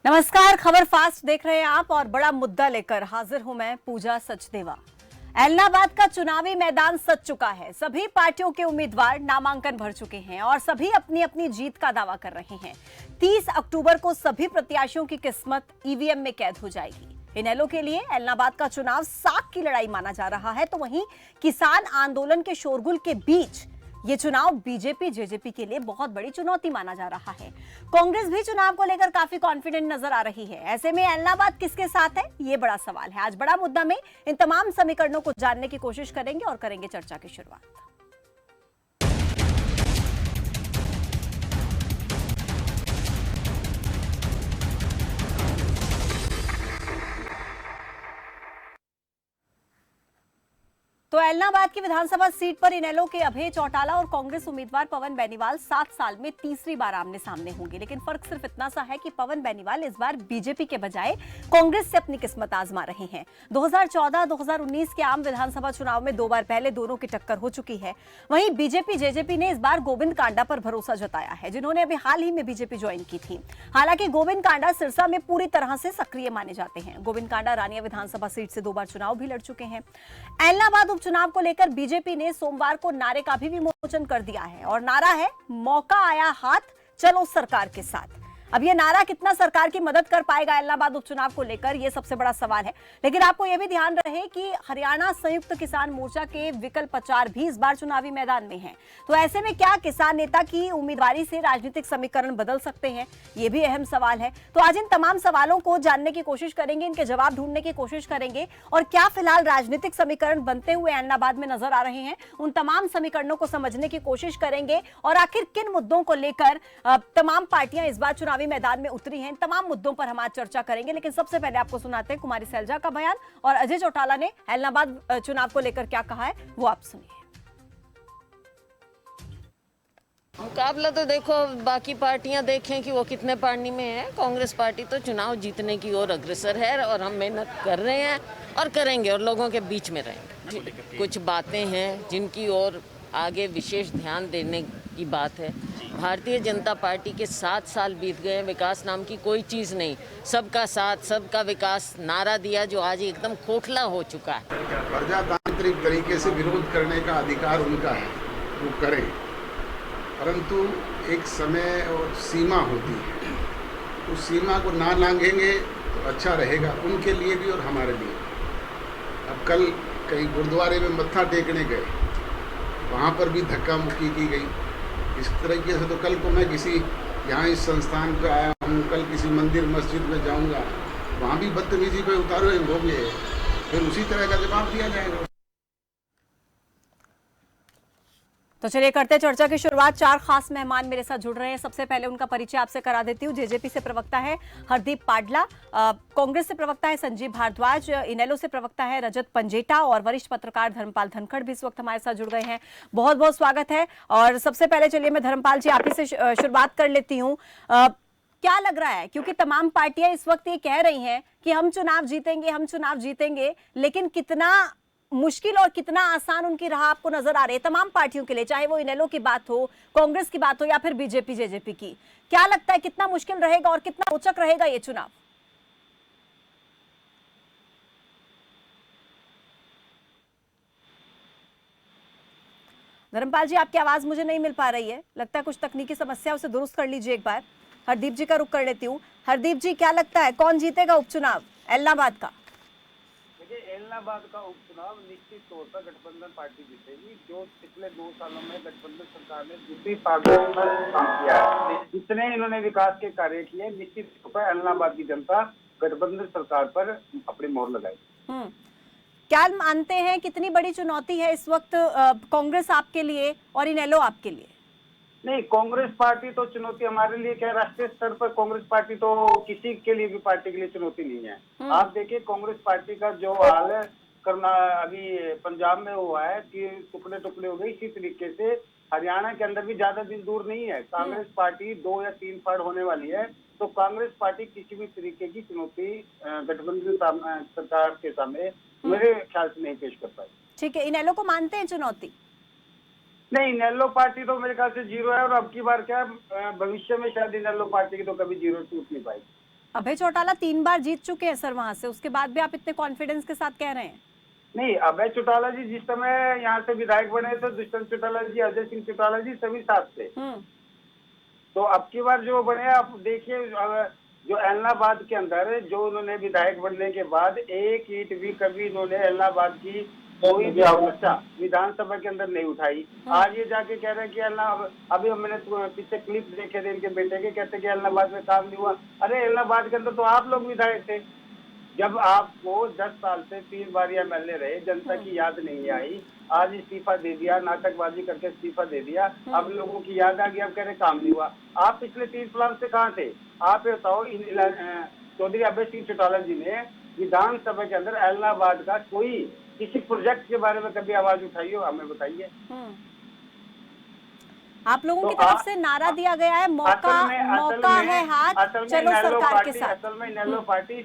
नमस्कार, खबर फास्ट देख रहे हैं आप और बड़ा मुद्दा लेकर हाजिर हूं मैं पूजा सचदेवा। एलनाबाद का चुनावी मैदान सज चुका है। सभी पार्टियों के उम्मीदवार नामांकन भर चुके हैं और सभी अपनी अपनी जीत का दावा कर रहे हैं। 30 अक्टूबर को सभी प्रत्याशियों की किस्मत ईवीएम में कैद हो जाएगी। इनेलो के लिए एलनाबाद का चुनाव साख की लड़ाई माना जा रहा है, तो वहीं किसान आंदोलन के शोरगुल के बीच ये चुनाव बीजेपी जेजेपी के लिए बहुत बड़ी चुनौती माना जा रहा है। कांग्रेस भी चुनाव को लेकर काफी कॉन्फिडेंट नजर आ रही है। ऐसे में एलनाबाद किसके साथ है, ये बड़ा सवाल है। आज बड़ा मुद्दा में इन तमाम समीकरणों को जानने की कोशिश करेंगे और करेंगे चर्चा की शुरुआत। तो एलनाबाद की विधानसभा सीट पर इनेलो के अभय चौटाला और कांग्रेस उम्मीदवार पवन बेनीवाल 7 साल में तीसरी बार आमने सामने होंगे। लेकिन फर्क सिर्फ इतना सा है कि पवन बेनीवाल इस बार बीजेपी के बजाय कांग्रेस से अपनी किस्मत आजमा रहे हैं। 2014-2019 के आम विधानसभा चुनाव में 2 बार पहले दोनों की टक्कर हो चुकी है। वहीं बीजेपी जेजेपी ने इस बार गोविंद कांडा पर भरोसा जताया है, जिन्होंने अभी हाल ही में बीजेपी ज्वाइन की थी। हालांकि गोविंद कांडा सिरसा में पूरी तरह से सक्रिय माने जाते हैं। गोविंद कांडा रानिया विधानसभा सीट से 2 बार चुनाव भी लड़ चुके हैं। एलनाबाद चुनाव को लेकर बीजेपी ने सोमवार को नारे का भी विमोचन कर दिया है और नारा है, मौका आया हाथ, चलो सरकार के साथ। अब ये नारा कितना सरकार की मदद कर पाएगा एलनाबाद उपचुनाव को लेकर, ये सबसे बड़ा सवाल है। लेकिन आपको यह भी ध्यान रहे कि हरियाणा संयुक्त किसान मोर्चा के विकल्प प्रचार भी इस बार चुनावी मैदान में हैं। तो ऐसे में क्या किसान नेता की उम्मीदवारी से राजनीतिक समीकरण बदल सकते हैं, ये भी अहम सवाल है। तो आज इन तमाम सवालों को जानने की कोशिश करेंगे, इनके जवाब ढूंढने की कोशिश करेंगे और क्या फिलहाल राजनीतिक समीकरण बनते हुए एलनाबाद में नजर आ रहे हैं, उन तमाम समीकरणों को समझने की कोशिश करेंगे और आखिर किन मुद्दों को लेकर तमाम पार्टियां इस बार चुनावी मैदान में उतरी हैं। इन तमाम मुद्दों पर हम आज चर्चा करेंगे। लेकिन सबसे पहले आपको सुनाते हैं कुमारी सैलजा का बयान और अजय चौटाला ने एलनाबाद चुनाव को लेकर क्या कहा है, वो आप सुनिए। मुकाबला तो देखो, बाकी पार्टियां देखें कि वो कितने पानी में है। कांग्रेस पार्टी तो चुनाव जीतने की ओर अग्रसर है और हम मेहनत कर रहे हैं और करेंगे और लोगों के बीच में रहेंगे। कुछ बातें हैं जिनकी ओर आगे विशेष ध्यान देने की बात है। भारतीय जनता पार्टी के 7 साल बीत गए, विकास नाम की कोई चीज़ नहीं। सबका साथ, सबका विकास नारा दिया जो आज एकदम खोखला हो चुका है। प्रजातांत्रिक तरीके से विरोध करने का अधिकार उनका है, वो करें, परंतु एक समय और सीमा होती है। उस सीमा को ना लांघेंगे तो अच्छा रहेगा उनके लिए भी और हमारे लिए। अब कल कहीं गुरुद्वारे में मत्था टेकने गए, वहाँ पर भी धक्का मुक्की की गई। इस तरीके से तो कल को मैं किसी यहाँ इस संस्थान पे आया हूँ, कल किसी मंदिर मस्जिद में जाऊँगा, वहाँ भी बदतमीजी पे उतारे होंगे, फिर उसी तरह का जवाब दिया जाएगा। तो चलिए करते चर्चा की शुरुआत। 4 खास मेहमान मेरे साथ जुड़ रहे हैं। सबसे पहले उनका परिचय आपसे करा देती हूँ। जेजेपी से प्रवक्ता है हरदीप पाडला, कांग्रेस से प्रवक्ता है संजीव भारद्वाज, इनेलो से प्रवक्ता है रजत पंजेटा और वरिष्ठ पत्रकार धर्मपाल धनखड़ भी इस वक्त हमारे साथ जुड़ गए हैं। बहुत बहुत स्वागत है। और सबसे पहले चलिए मैं धर्मपाल जी आप ही से शुरुआत कर लेती हूँ। क्या लग रहा है, क्योंकि तमाम पार्टियां इस वक्त ये कह रही हैं कि हम चुनाव जीतेंगे, हम चुनाव जीतेंगे, लेकिन कितना मुश्किल और कितना आसान उनकी राह आपको नजर आ रही है तमाम पार्टियों के लिए, चाहे वो इनेलो की बात हो, कांग्रेस की बात हो या फिर बीजेपी जेजेपी की? क्या लगता है कितना मुश्किल रहेगा और कितना रोचक रहेगा ये चुनाव? धर्मपाल जी आपकी आवाज मुझे नहीं मिल पा रही है, लगता है कुछ तकनीकी समस्या, उसे दुरुस्त कर लीजिए एक बार। हरदीप जी का रुख कर लेती हूँ। हरदीप जी क्या लगता है कौन जीतेगा उपचुनाव एलनाबाद का? एलनाबाद का उपचुनाव निश्चित तौर पर गठबंधन पार्टी जीतेगी, जो पिछले 2 सालों में गठबंधन सरकार ने दूसरी पार्टियों पर काम किया है। जितने इन्होंने विकास के कार्य किए, निश्चित तौर पर एलनाबाद की जनता गठबंधन सरकार पर अपनी मोहर लगाएगी। क्या मानते हैं कितनी बड़ी चुनौती है इस वक्त कांग्रेस आपके लिए और इनेलो आपके लिए? नहीं, कांग्रेस पार्टी तो चुनौती हमारे लिए क्या, राष्ट्रीय स्तर पर कांग्रेस पार्टी तो किसी के लिए भी पार्टी के लिए चुनौती नहीं है। आप देखिए कांग्रेस पार्टी का जो हाल है करना अभी पंजाब में हुआ है कि टुकड़े टुकड़े हो गए, इसी तरीके से हरियाणा के अंदर भी ज्यादा दिन दूर नहीं है, कांग्रेस पार्टी 2 या 3 फाड़ होने वाली है। तो कांग्रेस पार्टी किसी भी तरीके की चुनौती गठबंधन सरकार के सामने मेरे ख्याल से नहीं पेश कर पाई। ठीक है, इनेलो को मानते हैं चुनौती? नहीं, इनेलो पार्टी तो मेरे ख्याल से 0 है और अब की बार क्या भविष्य में शायद इनेलो पार्टी की तो कभी 0 टूट नहीं पाएगी। अभय चौटाला 3 बार जीत चुके हैं सर वहां से, उसके बाद भी आप इतने कॉन्फिडेंस के साथ कह रहे हैं? नहीं, अभय चौटाला जी जिस समय यहाँ से विधायक बने थे, दुष्यंत चौटाला जी, अजय सिंह चौटाला जी सभी साथ थे। तो अब की बार जो बने, आप देखिए जो एलनाबाद के अंदर जो उन्होंने विधायक बनने के बाद एक ईंट भी कभी इन्होंने एलनाबाद की कोई भी समस्या विधानसभा के अंदर नहीं उठाई। आज ये जाके कह रहे हैं कि अभी मैंने पीछे क्लिप देखे थे इनके बेटे के, कहते कि एलनाबाद में काम नहीं हुआ। अरे एलनाबाद के अंदर तो आप लोग विधायक थे, जब आपको 10 साल से 3 बार एमएलए रहे, जनता की याद नहीं आई, आज इस्तीफा दे दिया, नाटकबाजी करके इस्तीफा दे दिया, अब लोगों की याद आ गई, अब कह रहे काम नहीं हुआ। आप पिछले 3 प्लान से कहाँ थे? आप ये बताओ, चौधरी अभय सिंह चौटाला जी ने विधानसभा के अंदर एलनाबाद का कोई किसी प्रोजेक्ट के बारे में कभी आवाज उठाई हो? हमें बताइए। आप लोगों की तरफ से नारा दिया गया है, मौका है हाथ, चलो सरकार के साथ। असल में इनेलो पार्टी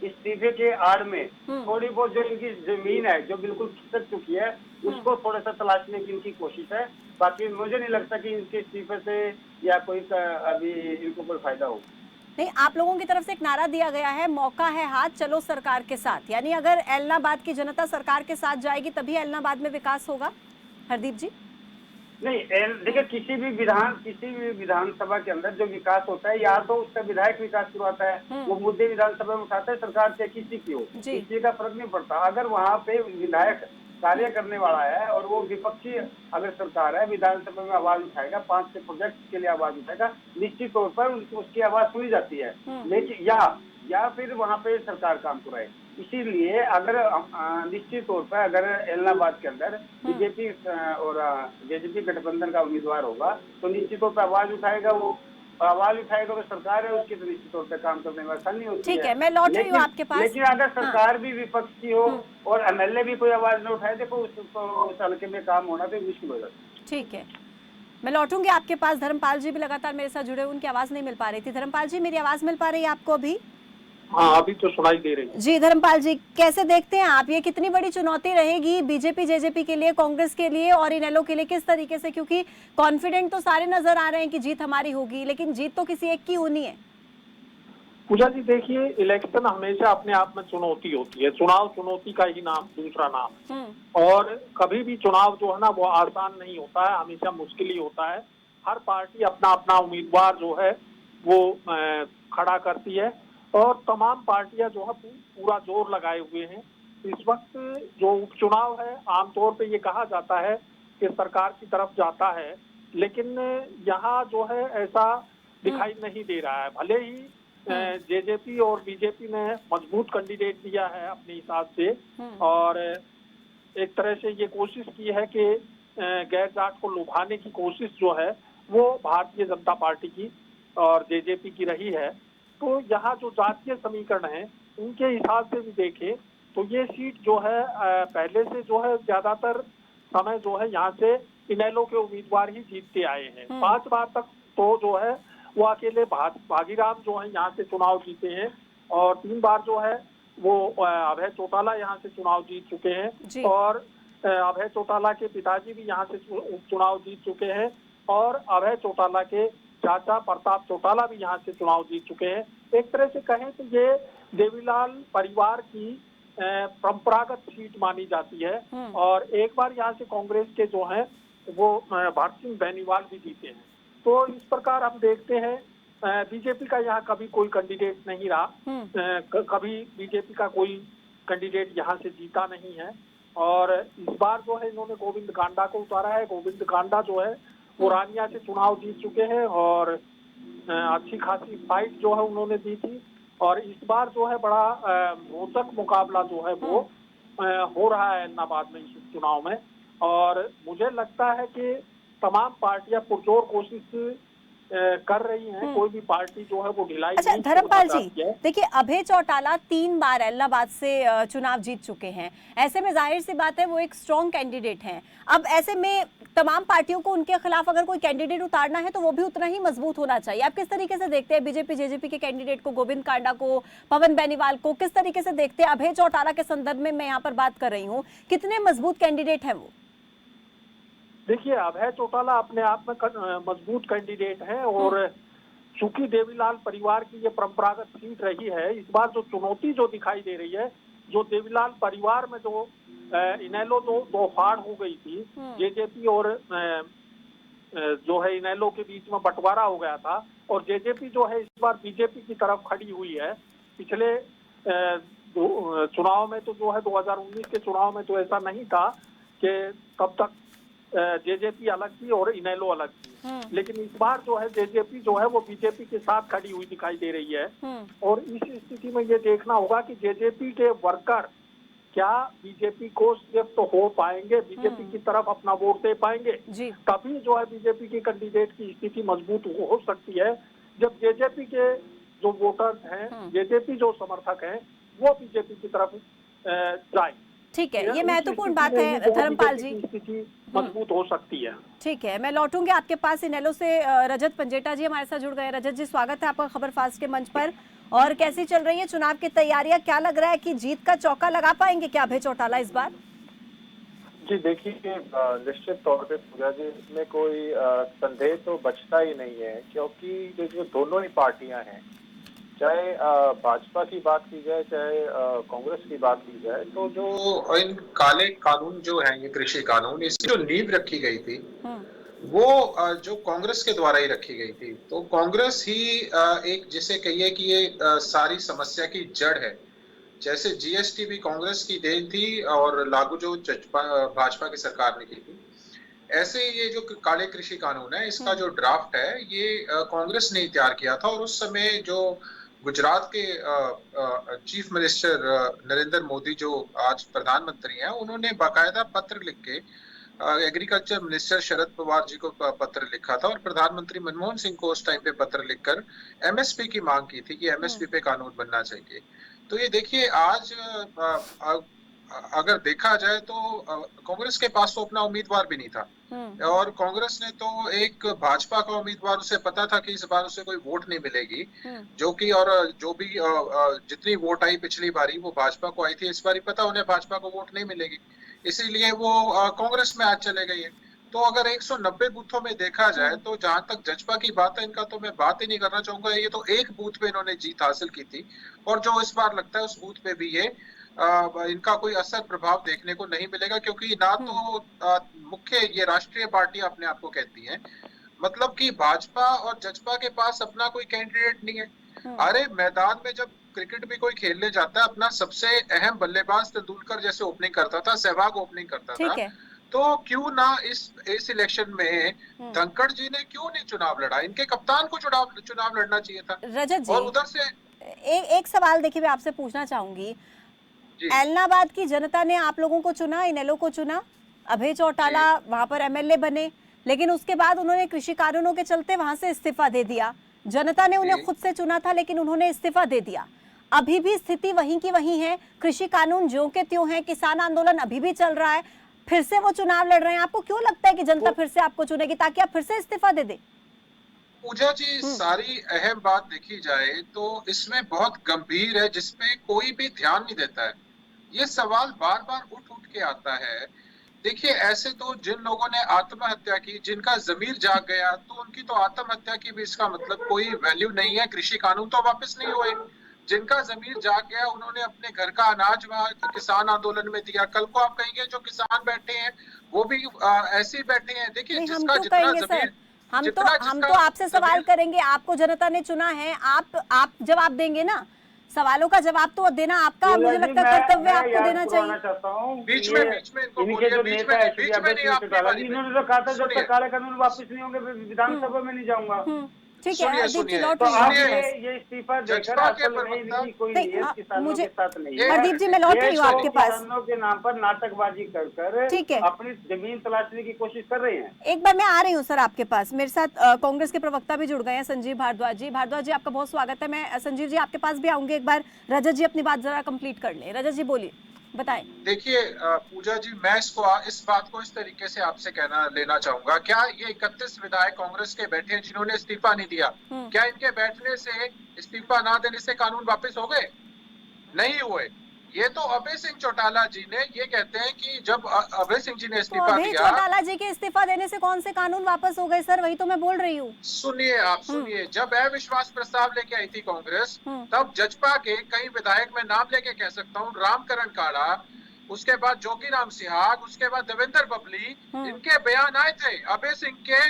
इस्तीफे के आड़ में थोड़ी बहुत जो इनकी जमीन है जो बिल्कुल खिसक चुकी है, उसको थोड़ा सा तलाशने की इनकी कोशिश है। बाकी मुझे नहीं लगता कि इनके इस्तीफे से या कोई अभी इनको कोई फायदा हो। नहीं, आप लोगों की तरफ से एक नारा दिया गया है, मौका है हाथ, चलो सरकार के साथ। यानी अगर एलनाबाद की जनता सरकार के साथ जाएगी तभी एलनाबाद में विकास होगा। हरदीप जी, नहीं, देखिए किसी भी विधानसभा के अंदर जो विकास होता है, या तो उसका विधायक विकास करवाता है, वो मुद्दे विधानसभा में उठाता है, सरकार से किसी की हो, किसी का फर्क नहीं पड़ता। अगर वहाँ पे विधायक कार्य करने वाला है और वो विपक्षी अगर सरकार है, विधानसभा में आवाज उठाएगा, 5 से प्रोजेक्ट के लिए आवाज उठाएगा, निश्चित तौर पर उसकी आवाज सुनी जाती है। लेकिन या फिर वहाँ पे सरकार काम कराए। इसीलिए अगर निश्चित तौर पर अगर एलनाबाद के अंदर बीजेपी और जेजेपी गठबंधन का उम्मीदवार होगा तो निश्चित तौर पर आवाज उठाएगा। वो आवाज उठाएगा तो सरकार है उसकी, तो निश्चित तौर पर काम करने में आसानी होती है। ठीक है, मैं लौट रही हूँ आपके पास। लेकिन अगर सरकार भी विपक्ष की हो और एमएलए भी कोई आवाज न उठाए, देखो उस हल्के में काम होना तो मुश्किल हो जाता है। ठीक है, मैं लौटूंगी आपके पास। धर्मपाल जी भी लगातार मेरे साथ जुड़े, उनकी आवाज नहीं मिल पा रही थी। धर्मपाल जी, मेरी आवाज मिल पा रही है आपको अभी? हाँ, अभी तो सुनाई दे रही है। जी धर्मपाल जी, कैसे देखते हैं आप, ये कितनी बड़ी चुनौती रहेगी बीजेपी जेजेपी के लिए, कांग्रेस के लिए और इनेलो के लिए, किस तरीके से? क्योंकि कॉन्फिडेंट तो सारे नजर आ रहे हैं कि जीत हमारी होगी, लेकिन जीत तो किसी एक की होनी है। पूजा जी, देखिए इलेक्शन हमेशा अपने आप में चुनौती होती है। चुनाव चुनौती का ही नाम, दूसरा नाम। और कभी भी चुनाव जो है ना वो आसान नहीं होता है, हमेशा मुश्किल ही होता है। हर पार्टी अपना अपना उम्मीदवार जो है वो खड़ा करती है और तमाम पार्टियां जो है पूरा जोर लगाए हुए हैं। इस वक्त जो उपचुनाव है, आमतौर पे ये कहा जाता है कि सरकार की तरफ जाता है, लेकिन यहाँ जो है ऐसा दिखाई नहीं दे रहा है। भले ही जेजेपी और बीजेपी ने मजबूत कैंडिडेट दिया है अपने हिसाब से, और एक तरह से ये कोशिश की है कि गैर जाट को लुभाने की कोशिश जो है वो भारतीय जनता पार्टी की और जेजेपी की रही है। तो यहाँ जो जातीय समीकरण है उनके हिसाब से भी देखें तो ये सीट जो है पहले से जो है ज्यादातर समय जो है यहाँ से इनेलो के उम्मीदवार ही जीतते आए हैं। 5 बार तक तो जो है वो अकेले भागीराम जो है यहाँ से चुनाव जीते हैं, और 3 बार जो है वो अभय चौटाला यहाँ से चुनाव जीत चुके हैं, और अभय चौटाला के पिताजी भी यहाँ से चुनाव जीत चुके हैं, और अभय चौटाला के चाचा प्रताप चौटाला भी यहाँ से चुनाव जीत चुके हैं। एक तरह से कहें तो ये देवीलाल परिवार की परंपरागत सीट मानी जाती है। और एक बार यहाँ से कांग्रेस के जो हैं वो भरत सिंह बेनीवाल भी जीते हैं। तो इस प्रकार हम देखते हैं बीजेपी का यहाँ कभी कोई कैंडिडेट नहीं रहा, कभी बीजेपी का कोई कैंडिडेट यहाँ से जीता नहीं है। और इस बार जो है इन्होंने गोविंद कांडा को उतारा है। गोविंद कांडा जो है वो रानिया से चुनाव जीत चुके हैं और अच्छी खासी फाइट जो है उन्होंने दी थी। और इस बार जो है बड़ा रोचक मुकाबला जो है वो हो रहा है एलनाबाद में इस चुनाव में। और मुझे लगता है कि तमाम पार्टियां पुरजोर कोशिश कर रही हैं, कोई भी पार्टी जो है वो ढिलाई अच्छा धर्मपाल जी, देखिए अभय चौटाला 3 बार एलनाबाद से चुनाव जीत चुके हैं, ऐसे में जाहिर सी बात है वो एक स्ट्रॉन्ग कैंडिडेट हैं। अब ऐसे में तमाम पार्टियों को उनके खिलाफ अगर कोई कैंडिडेट उतारना है तो वो भी उतना ही मजबूत होना चाहिए। आप किस तरीके से देखते हैं बीजेपी जेजेपी के कैंडिडेट को, गोविंद कांडा को, पवन बेनीवाल को, किस तरीके से देखते हैं? अभय चौटाला के संदर्भ में मैं यहाँ पर बात कर रही हूँ, कितने मजबूत कैंडिडेट है वो? देखिए अभय चौटाला अपने आप में मजबूत कैंडिडेट है और चूंकि देवीलाल परिवार की ये परंपरागत सीट रही है, इस बार जो चुनौती जो दिखाई दे रही है, जो देवीलाल परिवार में जो इनेलो दो फाड़ हो गई थी, जेजेपी और जो है इनेलो के बीच में बंटवारा हो गया था, और जेजेपी जो है इस बार बीजेपी की तरफ खड़ी हुई है। पिछले चुनाव में तो जो है 2019 के चुनाव में तो ऐसा नहीं था कि तब तक जेजेपी अलग थी और इनेलो अलग थी, लेकिन इस बार जो है जेजेपी जो है वो बीजेपी के साथ खड़ी हुई दिखाई दे रही है। और इस स्थिति में ये देखना होगा कि जेजेपी के वर्कर क्या बीजेपी को शिफ्ट हो पाएंगे, बीजेपी की तरफ अपना वोट दे पाएंगे, तभी जो है बीजेपी के कैंडिडेट की स्थिति मजबूत हो सकती है। जब जेजेपी के जो वोटर्स हैं, जेजेपी जो समर्थक हैं, वो बीजेपी की तरफ जाए। ठीक है, ये महत्वपूर्ण बात है धर्मपाल जी। स्थिति मजबूत हो सकती है। ठीक है, मैं लौटूंगी आपके पास इनेलो से। रजत पंजेटा जी हमारे साथ जुड़ गए। रजत जी, स्वागत है आपका खबर फास्ट के मंच पर। और कैसी चल रही है चुनाव की तैयारियां? क्या लग रहा है कि जीत का चौका लगा पाएंगे क्या अभय चौटाला इस बार? जी देखिए, निश्चित तौर पे पूजा जी, इसमें कोई संदेह तो बचता ही नहीं है, क्योंकि जो दोनों ही पार्टियां हैं, चाहे भाजपा की बात की जाए, चाहे कांग्रेस की बात की जाए, तो जो इन काले कानून जो हैं, ये कृषि कानून, इसकी जो नींव रखी गई थी वो जो कांग्रेस के द्वारा ही रखी गई थी। तो कांग्रेस ही एक जिसे कहिए कि ये सारी समस्या की जड़ है। जैसे जीएसटी भी कांग्रेस की देन थी और लागू जो भाजपा की सरकार ने की थी, ऐसे ये जो काले कृषि कानून है, इसका जो ड्राफ्ट है ये कांग्रेस ने तैयार किया था। और उस समय जो गुजरात के चीफ मिनिस्टर नरेंद्र मोदी, जो आज प्रधानमंत्री हैं, उन्होंने बाकायदा पत्र लिख के एग्रीकल्चर मिनिस्टर शरद पवार जी को पत्र लिखा था और प्रधानमंत्री मनमोहन सिंह को उस टाइम पे पत्र लिखकर एमएसपी की मांग की थी कि एमएसपी पे कानून बनना चाहिए। तो ये देखिए, आज अगर देखा जाए तो कांग्रेस के पास तो अपना उम्मीदवार भी नहीं था, और कांग्रेस ने तो एक भाजपा का उम्मीदवार, उसे पता था कि इस बार उसे कोई वोट नहीं मिलेगी, जो कि और जो भी जितनी वोट आई पिछली बारी वो भाजपा को आई थी, इस बारी पता उन्हें भाजपा को वोट नहीं मिलेगी, इसीलिए वो कांग्रेस में आज चले गए। तो अगर 190 बूथों में देखा जाए तो जहां तक जजपा की बात है, इनका तो मैं बात ही नहीं करना चाहूंगा। ये तो एक बूथ पे इन्होंने जीत हासिल की थी, और जो इस बार लगता है उस बूथ पे भी ये इनका कोई असर प्रभाव देखने को नहीं मिलेगा, क्योंकि ना तो मुख्य ये राष्ट्रीय पार्टियां अपने आप को कहती हैं, मतलब कि भाजपा और जजपा के पास अपना कोई कैंडिडेट नहीं है। अरे मैदान में जब क्रिकेट भी कोई खेलने जाता है, अपना सबसे अहम बल्लेबाज तेंदुलकर जैसे ओपनिंग करता था, सहवाग ओपनिंग करता था, तो क्यों ना इस इलेक्शन में धनखड़ जी ने क्यों नहीं चुनाव लड़ा? इनके कप्तान को चुनाव लड़ना चाहिए था। रजत जी, और उधर से एक सवाल देखिए मैं आपसे पूछना चाहूंगी। एलनाबाद की जनता ने आप लोगों को चुना, इनेलो को चुना, अभय चौटाला वहां पर एमएलए बने, लेकिन उसके बाद उन्होंने कृषि कानूनों के चलते वहां से इस्तीफा दे दिया। जनता ने उन्हें खुद से चुना था, लेकिन उन्होंने इस्तीफा दे दिया। अभी भी स्थिति वहीं की वहीं है, कृषि कानून ज्यों के त्यों है, किसान आंदोलन अभी भी चल रहा है, फिर से वो चुनाव लड़ रहे हैं। आपको क्यों लगता है कि जनता फिर से आपको चुनेगी ताकि आप फिर से इस्तीफा दे दें? पूजा जी, सारी अहम बात देखी जाए तो इसमें बहुत गंभीर है, जिसपे कोई भी ध्यान नहीं देता है। ये सवाल बार बार उठ के आता है। देखिए, ऐसे तो जिन लोगों ने आत्महत्या की, जिनका जमीर जाग गया, तो उनकी तो आत्महत्या की भी इसका मतलब कोई वैल्यू नहीं है। कृषि कानून तो वापस नहीं हुए। जिनका जमीर जाग गया, उन्होंने अपने घर का अनाज वहाँ किसान आंदोलन में दिया। कल को आप कहेंगे जो किसान बैठे हैं वो भी ऐसे ही बैठे हैं। देखिए, जिसका जितना जमीर, हम तो आपसे सवाल करेंगे। आपको जनता ने चुना है, आप जवाब देंगे ना, सवालों का जवाब तो देना आपका, मुझे लगता है कर्तव्य आपको देना चाहिए। बीच में इनको इनके जो नेता है इन्होंने तो कहा था जब तक काले कानून वापस नहीं होंगे विधानसभा में नहीं जाऊंगा। ठीक है, तो आप ये इस्तीफा देकर असल में कोई किसानों के साथ नहीं है। हरदीप जी, मैं लौट रही हूँ आपके पास। किसानों के नाम पर नाटकबाजी कर ठीक है, अपनी जमीन तलाशने की कोशिश कर रहे हैं। एक बार मैं आ रही हूँ सर आपके पास। मेरे साथ कांग्रेस के प्रवक्ता भी जुड़ गए हैं, संजीव भारद्वाज जी। भारद्वाज जी, आपका बहुत स्वागत है। मैं संजीव जी आपके पास भी आऊंगी। एक बार रजत जी अपनी बात जरा कंप्लीट कर लें। रजत जी बोलिए, बताएं। देखिए पूजा जी, मैं इस बात को इस तरीके से आपसे लेना चाहूंगा। क्या ये 31 विधायक कांग्रेस के बैठे हैं जिन्होंने इस्तीफा नहीं दिया, क्या इनके बैठने से, इस्तीफा ना देने से कानून वापस हो गए? नहीं हुए। ये तो अभय सिंह चौटाला जी ने ये कहते हैं कि जब अभय सिंह जी ने तो इस्तीफा अभय दिया, चौटाला जी के इस्तीफा देने से कौन से कानून वापस हो गए सर? वही तो मैं बोल रही हूँ। सुनिए आप सुनिए, जब अविश्वास प्रस्ताव लेके आई थी कांग्रेस, तब जजपा के कई विधायक, मैं नाम लेके कह सकता हूँ, रामकरण काड़ा, उसके बाद जोगीराम सिहाग, उसके बाद देवेंद्र बबली, इनके बयान आए थे। अभय सिंह के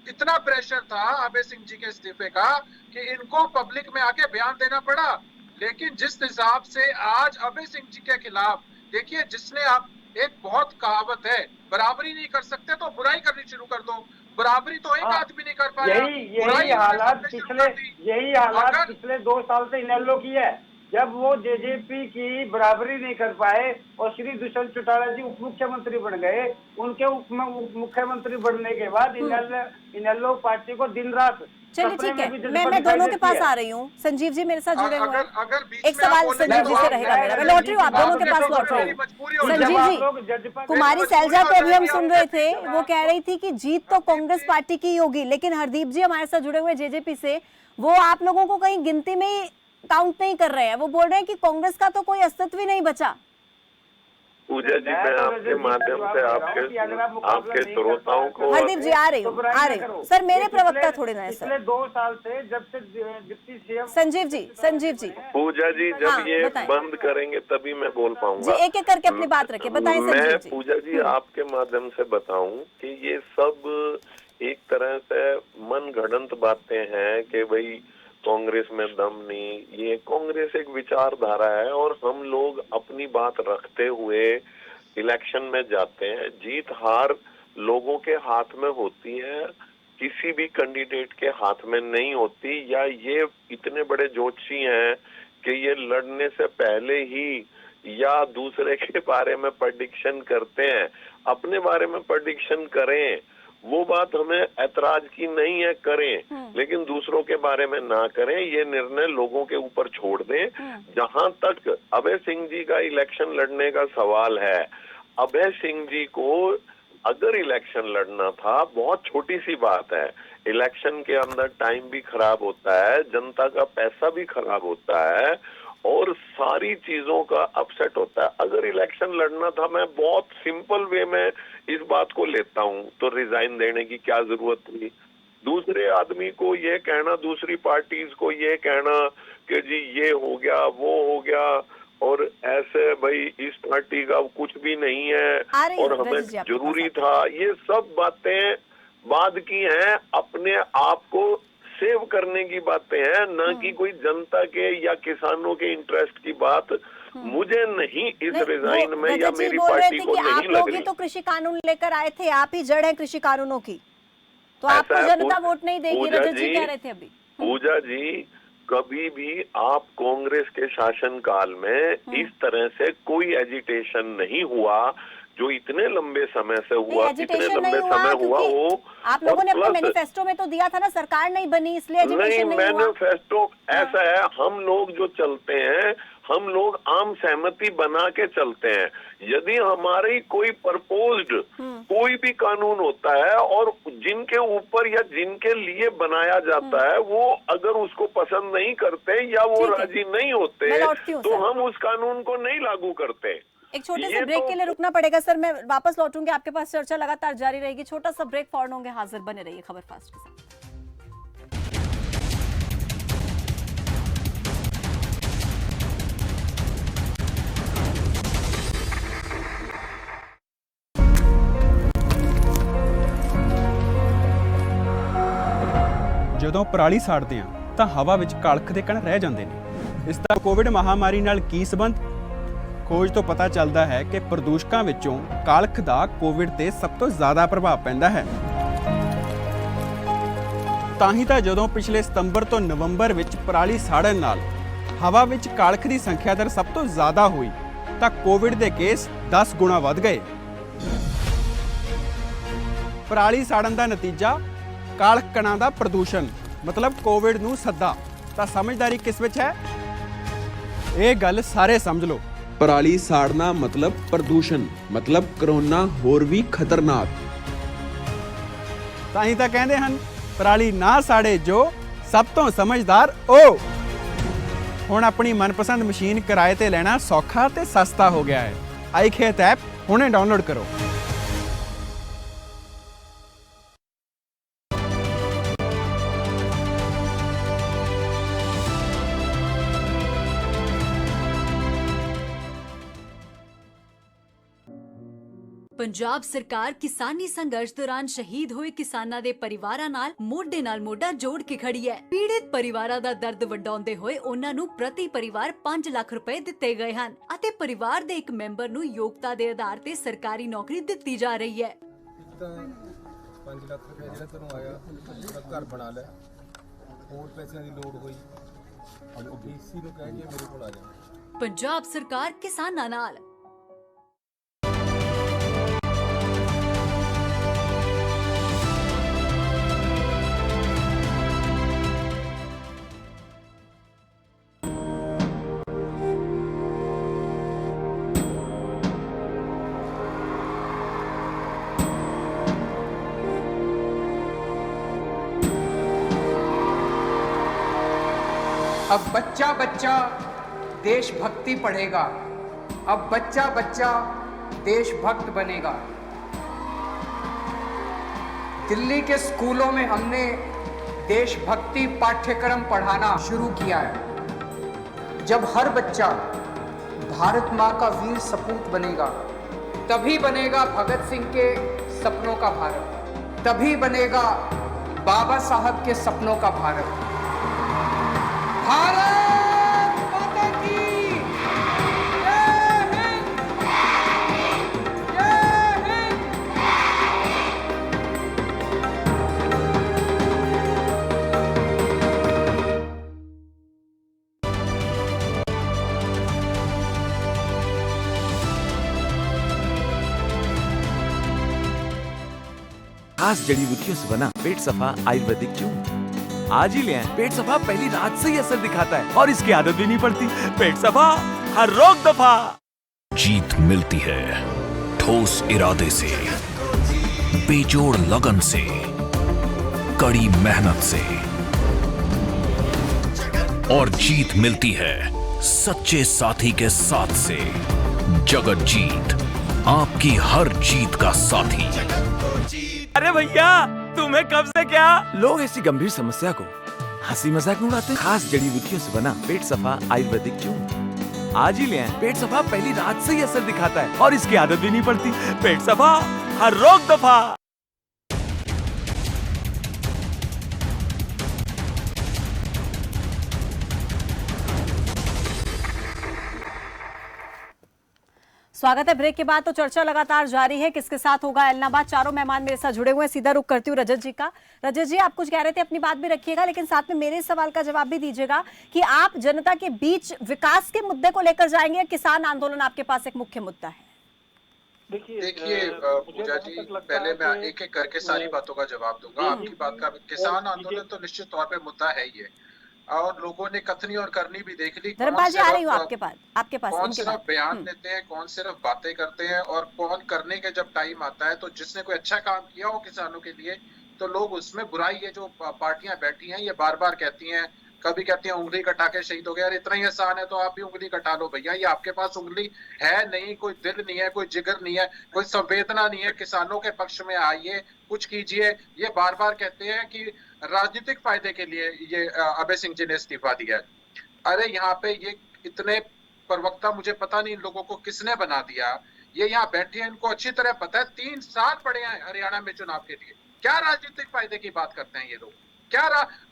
इतना प्रेशर था अभय सिंह जी के इस्तीफे का कि इनको पब्लिक में आके बयान देना पड़ा। लेकिन जिस हिसाब से आज अभय सिंह जी के खिलाफ, देखिए, जिसने आप, एक बहुत कहावत है, बराबरी नहीं कर सकते तो बुराई करनी शुरू कर दो। बराबरी तो एक आदमी नहीं कर पाया, यही हालात पिछले 2 साल से इनेलो की है। जब वो जेजेपी की बराबरी नहीं कर पाए और श्री दुष्यंत चौटाला जी उप मुख्यमंत्री बन गए, उनके उप मुख्यमंत्री बनने के बाद इनेलो पार्टी को दिन रात। चलिए ठीक है, मैं दोनों के पास आ रही हूँ। संजीव जी मेरे साथ जुड़े हुए हैं। अगर एक सवाल संजीव जी से रहेगा मेरा, मैं लौट रही हूँ, आप दोनों के पास लौट रही हूँ। संजीव जी, कुमारी सैलजा को अभी हम सुन रहे थे, वो कह रही थी कि जीत तो कांग्रेस पार्टी की होगी, लेकिन हरदीप जी हमारे साथ जुड़े हुए जेजेपी से, वो आप लोगों को कहीं गिनती में ही काउंट नहीं कर रहे हैं। वो बोल रहे हैं कि कांग्रेस का तो कोई अस्तित्व ही नहीं बचा। पूजा जी, मैं आपके माध्यम से आपके श्रोताओं को, हरदीप जी आ रही हूँ सर, मेरे प्रवक्ता थोड़े ना है सर। पिछले 2 साल से जब से डिप्टी सीएम संजीव जी पूजा जी जब ये बंद करेंगे तभी मैं बोल पाऊंगा। जी, एक एक करके अपनी बात रखें, बताएं संजीव मैं जी। पूजा जी आपके माध्यम से बताऊं कि ये सब एक तरह से मन गढ़ंत बातें हैं कि भाई कांग्रेस में दम नहीं। ये कांग्रेस एक विचारधारा है और हम लोग अपनी बात रखते हुए इलेक्शन में जाते हैं। जीत हार लोगों के हाथ में होती है, किसी भी कैंडिडेट के हाथ में नहीं होती। या ये इतने बड़े ज्योतिषी हैं कि ये लड़ने से पहले ही या दूसरे के बारे में प्रेडिक्शन करते हैं। अपने बारे में प्रेडिक्शन करें, वो बात हमें ऐतराज की नहीं है, करें, लेकिन दूसरों के बारे में ना करें। ये निर्णय लोगों के ऊपर छोड़ दें। जहां तक अभय सिंह जी का इलेक्शन लड़ने का सवाल है, अभय सिंह जी को अगर इलेक्शन लड़ना था, बहुत छोटी सी बात है, इलेक्शन के अंदर टाइम भी खराब होता है, जनता का पैसा भी खराब होता है और सारी चीजों का अपसेट होता है। अगर इलेक्शन लड़ना था, मैं बहुत सिंपल वे में इस बात को लेता हूं, तो रिजाइन देने की क्या जरूरत थी? दूसरे आदमी को ये कहना, दूसरी पार्टीज को ये कहना कि जी ये हो गया, वो हो गया, और ऐसे भाई इस पार्टी का कुछ भी नहीं है और हमें जरूरी था, ये सब बातें बाद की हैं। अपने आप को सेव करने की बातें हैं, ना कि कोई जनता के या किसानों के इंटरेस्ट की बात। मुझे नहीं इस रिजाइन में या मेरी पार्टी को नहीं लग रही। तो कृषि कानून लेकर आए थे, आप ही जड़ हैं कृषि कानूनों की, तो आपको जनता वोट नहीं देगी। रजत जी कह रहे थे अभी। पूजा जी, कभी भी आप कांग्रेस के शासनकाल में इस तरह से कोई एजिटेशन नहीं हुआ जो इतने लंबे समय से हुआ, इतने लंबे समय हुआ वो। आप लोगों ने अपने मैनिफेस्टो में तो दिया था ना, सरकार नहीं बनी इसलिए एजिटेशन नहीं हुआ। मैनिफेस्टो ऐसा है, हम लोग जो चलते हैं, हम लोग आम सहमति बना के चलते हैं। यदि हमारी कोई प्रपोज्ड कोई भी कानून होता है और जिनके ऊपर या जिनके लिए बनाया जाता है, वो अगर उसको पसंद नहीं करते या वो राजी नहीं होते, तो हम उस कानून को नहीं लागू करते। एक छोटे से ब्रेक के लिए रुकना पड़ेगा सर, मैं वापस लौटूंगी आपके पास, चर्चा लगातार जारी रहेगी। छोटा सा ब्रेक, फौरन होंगे हाजिर, बने रहिए खबर फास्ट के साथ। ਜਦੋਂ ਪਰਾਲੀ ਸਾੜਦੇ ਆ ਤਾਂ ਹਵਾ ਵਿੱਚ ਕਾਲਖ ਦੇ ਕਣ ਰਹਿ ਜਾਂਦੇ ਨੇ। ਇਸ ਦਾ ਕੋਵਿਡ ਮਹਾਮਾਰੀ ਨਾਲ ਕੀ ਸੰਬੰਧ? ਖੋਜ ਤੋਂ ਪਤਾ ਚੱਲਦਾ ਹੈ ਕਿ ਪ੍ਰਦੂਸ਼ਕਾਂ ਵਿੱਚੋਂ ਕਾਲਖ ਦਾ ਕੋਵਿਡ ਤੇ ਸਭ ਤੋਂ ਜ਼ਿਆਦਾ ਪ੍ਰਭਾਵ ਪੈਂਦਾ ਹੈ। ਤਾਂ ਹੀ ਤਾਂ ਜਦੋਂ ਪਿਛਲੇ ਸਤੰਬਰ ਤੋਂ ਨਵੰਬਰ ਵਿੱਚ ਪਰਾਲੀ ਸਾੜਨ ਨਾਲ ਹਵਾ ਵਿੱਚ ਕਾਲਖ ਦੀ ਸੰਖਿਆ ਦਰ ਸਭ ਤੋਂ ਜ਼ਿਆਦਾ ਹੋਈ ਤਾਂ ਕੋਵਿਡ ਦੇ ਕੇਸ 10 ਗੁਣਾ ਵੱਧ ਗਏ। ਪਰਾਲੀ ਸਾੜਨ ਦਾ ਨਤੀਜਾ ਕਾਲਖ ਕਣਾਂ ਦਾ ਪ੍ਰਦੂਸ਼ਣ, ਮਤਲਬ ਕੋਵਿਡ ਨੂੰ ਸੱਦਾ। ਤਾਂ ਸਮਝਦਾਰੀ ਕਿਸ ਵਿੱਚ ਹੈ? ਇਹ ਗੱਲ ਸਾਰੇ ਸਮਝ ਲਓ। ਪਰਾਲੀ ਸਾੜਨਾ ਮਤਲਬ ਪ੍ਰਦੂਸ਼ਣ, ਮਤਲਬ ਕਰੋਨਾ ਹੋਰ ਵੀ ਖਤਰਨਾਕ। ਤਾਂ ਹੀ ਤਾਂ ਕਹਿੰਦੇ ਹਨ, ਪਰਾਲੀ ਨਾ ਸਾੜੇ ਜੋ, ਸਭ ਤੋਂ ਸਮਝਦਾਰ ਉਹ। ਹੁਣ ਆਪਣੀ ਮਨਪਸੰਦ ਮਸ਼ੀਨ ਕਿਰਾਏ ਤੇ ਲੈਣਾ ਸੌਖਾ ਤੇ ਸਸਤਾ ਹੋ ਗਿਆ ਹੈ। iKhet ਐਪ ਹੁਣੇ ਡਾਊਨਲੋਡ ਕਰੋ। ਪੰਜਾਬ ਸਰਕਾਰ ਕਿਸਾਨੀ ਸੰਘਰਸ਼ ਦੌਰਾਨ ਸ਼ਹੀਦ ਹੋਏ ਕਿਸਾਨਾਂ ਦੇ ਪਰਿਵਾਰਾਂ ਨਾਲ ਮੋਢੇ ਨਾਲ ਮੋਢਾ ਜੋੜ ਕੇ ਖੜੀ ਹੈ। ਪੀੜਿਤ ਪਰਿਵਾਰਾਂ ਦਾ ਦਰਦ ਵੰਡਾਉਂਦੇ ਹੋਏ ਉਹਨਾਂ ਨੂੰ ਪ੍ਰਤੀ ਪਰਿਵਾਰ 5 ਲੱਖ ਰੁਪਏ ਦਿੱਤੇ ਗਏ ਹਨ ਅਤੇ ਪਰਿਵਾਰ ਦੇ ਇੱਕ ਮੈਂਬਰ ਨੂੰ ਯੋਗਤਾ ਦੇ ਆਧਾਰ ਤੇ ਸਰਕਾਰੀ ਨੌਕਰੀ ਦਿੱਤੀ ਜਾ ਰਹੀ ਹੈ। 5 ਲੱਖ ਰੁਪਏ ਜਿਹੜਾ ਤੁਹਾਨੂੰ ਆਇਆ ਘਰ ਬਣਾ ਲਿਆ, ਹੋਰ ਪੈਸਿਆਂ ਦੀ ਲੋੜ ਹੋਈ ਅਬ ਡੀਸੀ ਨੂੰ ਕਹਿ ਕੇ ਮੇਰੇ ਕੋਲ ਆ ਜਾ। ਪੰਜਾਬ ਸਰਕਾਰ ਕਿਸਾਨਾਂ ਨਾਲ। अब बच्चा बच्चा देशभक्ति पढ़ेगा, अब बच्चा बच्चा देशभक्त बनेगा। दिल्ली के स्कूलों में हमने देशभक्ति पाठ्यक्रम पढ़ाना शुरू किया है। जब हर बच्चा भारत माँ का वीर सपूत बनेगा, तभी बनेगा भगत सिंह के सपनों का भारत, तभी बनेगा बाबा साहब के सपनों का भारत। भारत माता की जय हिंद, जय हिंद। खास जड़ी बूटियों से बना पेट सफा आयुर्वेदिक चूर्ण आज ही ले आएं। पेट सफा पहली रात से ही असर दिखाता है और इसकी आदत भी नहीं पड़ती। पेट सफा हर रोग दफा। जीत मिलती है ठोस इरादे से, बेजोड़ लगन से, कड़ी मेहनत से, और जीत मिलती है सच्चे साथी के साथ से। जगत जीत, आपकी हर जीत का साथी। अरे भैया, तुम्हें कब से क्या? लोग ऐसी गंभीर समस्या को हंसी मजाक में उड़ाते हैं। खास जड़ी बूटियों से बना पेट सफा आयुर्वेदिक चूर्ण आज ही ले आएं। पेट सफा पहली रात से ही असर दिखाता है और इसकी आदत भी नहीं पड़ती। पेट सफा हर रोग दफा। स्वागत है। ब्रेक के बाद तो चर्चा लगातार जारी है, किसके साथ होगा ऐलनाबाद। चारों मेहमान मेरे साथ जुड़े हुए हैं। सीधा रुख करती हूँ रजत जी का। रजत जी, आप कुछ कह रहे थे, अपनी बात भी रखिएगा, लेकिन साथ में मेरे सवाल का जवाब भी दीजिएगा कि आप जनता के बीच विकास के मुद्दे को लेकर जाएंगे या किसान आंदोलन आपके पास एक मुख्य मुद्दा है? देखिए पूजा जी, पहले मैं एक एक करके सारी बातों का जवाब दूंगा। आपकी बात का किसान आंदोलन तो निश्चित तौर पे मुद्दा है ही है, और लोगों ने कथनी और करनी भी देख ली। धर्मपाल जी, आ रही हूँ आपके पास। कौन सिर्फ बयान देते हैं, कौन सिर्फ बातें करते हैं, और कौन करने के जब टाइम आता है तो जिसने कोई अच्छा काम किया हो किसानों के लिए तो लोग उसमें बुराई, ये जो पार्टियां बैठी हैं ये बार बार कहती हैं, कभी कहती हैं उंगली कटा के शहीद हो गया। यार इतना ही आसान है तो आप भी उंगली कटा लो भैया। ये आपके पास उंगली है नहीं, कोई दिल नहीं है, कोई जिगर नहीं है, कोई संवेदना नहीं है। किसानों के पक्ष में आइए, कुछ कीजिए। ये बार बार कहते हैं कि राजनीतिक फायदे के लिए ये अभय सिंह जी ने इस्तीफा दिया है। अरे यहाँ पे ये इतने प्रवक्ता, मुझे पता नहीं इन लोगों को किसने बना दिया। ये यहाँ बैठे हैं, इनको अच्छी तरह पता है 3 साल पड़े हैं हरियाणा में चुनाव के लिए। क्या राजनीतिक फायदे की बात करते हैं ये लोग? क्या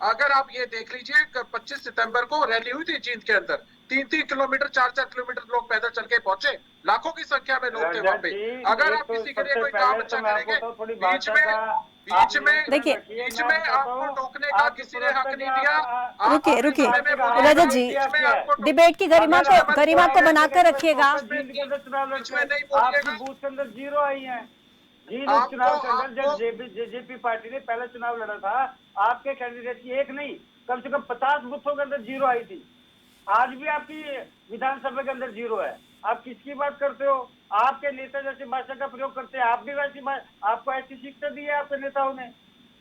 अगर आप ये देख लीजिए, 25 सितंबर को रैली हुई थी जींद के अंदर, 3-3 किलोमीटर 4-4 किलोमीटर लोग पैदल चल के पहुंचे, लाखों की संख्या में लोग थे वहां पे। अगर आप किसी के लिए कोई काम अच्छा करेंगे, बीच में आपको टोकने का किसी ने हक नहीं दिया। रुकिए रजत जी, डिबेट की गरिमा को बनाकर रखिएगा। आपकी बूथ के अंदर 0 आई है जी। चुनाव के अंदर जब जेजेपी पार्टी ने पहला चुनाव लड़ा था, आपके कैंडिडेट की एक नहीं, कम से कम 50 बूथों के अंदर 0 आई थी। आज भी आपकी विधानसभा के अंदर 0 है। आप किसकी बात करते हो? आपके नेता जैसी भाषा का प्रयोग करते हैं। आप भी वैसी, आपको ऐसी शिक्षा दी है आपके नेताओं ने?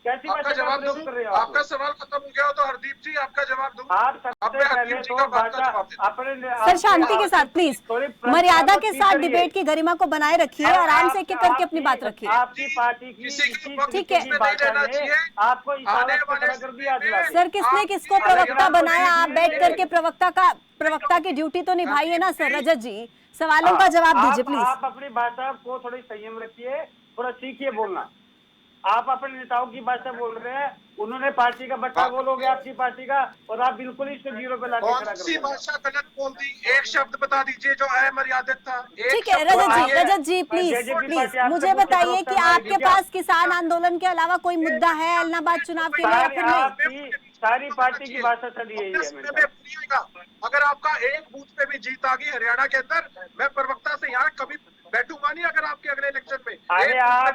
कैसी आपका भाषा जवाब प्रयोग दूं? कर रहे हो आप? आपका सवाल खत्म हो गया हो तो हरदीप जी आपका जवाब दूं? आप सबसे पहले तो भाषा अपने सर शांति के साथ प्लीज, मर्यादा के साथ डिबेट की गरिमा को बनाए रखिए, आराम से एक एक करके अपनी बात रखिए। आपकी पार्टी की ठीक है भाषा में आपको इशारा कर दिया दिला। सर, किसने किसको प्रवक्ता बनाया? आप बैठ करके प्रवक्ता की ड्यूटी तो निभाई है ना सर। रजत जी, सवालों का जवाब दीजिए प्लीज। आप अपनी भाषा को थोड़ी संयम रखिए, थोड़ा सीखिए बोलना। आप अपने नेताओं की भाषा बोल रहे हैं, उन्होंने पार्टी का बट्टा बोलोगे आपकी पार्टी का, और आप बिल्कुल इसको जीरो पे लाके खड़ा कर कौन सी भाषा गलत बोल दी? एक शब्द बता दीजिए जो अमर्यादित था। ठीक है रजत जी प्लीज मुझे बताइए कि आपके पास किसान आंदोलन के अलावा कोई मुद्दा है ऐलनाबाद चुनाव के लिए या फिर नहीं? सारी पार्टी की भाषा चली है। अगर आपका एक बूथ पे भी जीत आ गई हरियाणा के अंदर, मैं प्रवक्ता से यहाँ कभी बैठूंगा नहीं। अगर आपके अगले इलेक्शन में अरे आप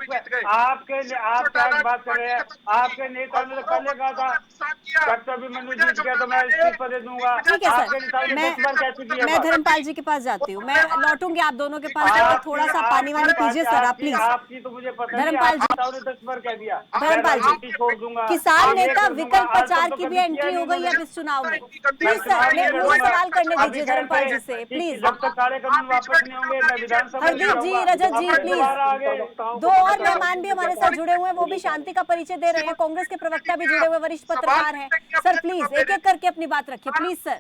क्या बात कर रहे हैं? आपके नेता ने तो पहले कहा था डॉक्टर अभिमन्यु जीत गया तो मैं इस्तीफा दे दूंगा। ठीक है सर, मैं धर्मपाल जी के पास जाती हूँ, मैं लौटूंगी आप दोनों के पास। जाकर थोड़ा सा पानी वानी पीजिए सर आप प्लीज। आपकी तो मुझे पता है, धर्मपाल जी, 10 बार कह दिया। धर्मपाल जी, छोड़ दूंगा। किसान नेता विकल्प प्रचार की भी एंट्री हो गई है इस चुनाव में। प्लीज सर मुझे सवाल करने दीजिए धर्मपाल जी से प्लीज। जब तक काले कानून वापस नहीं होंगे मैं विधानसभा। हरदीप जी, रजत जी प्लीज। दो और मेहमान भी हमारे साथ जुड़े हुए हैं, वो भी शांति का परिचय दे रहे हैं। कांग्रेस के प्रवक्ता भी जुड़े हुए वरिष्ठ पत्रकार हैं। सर प्लीज एक एक करके अपनी बात रखिए प्लीज सर।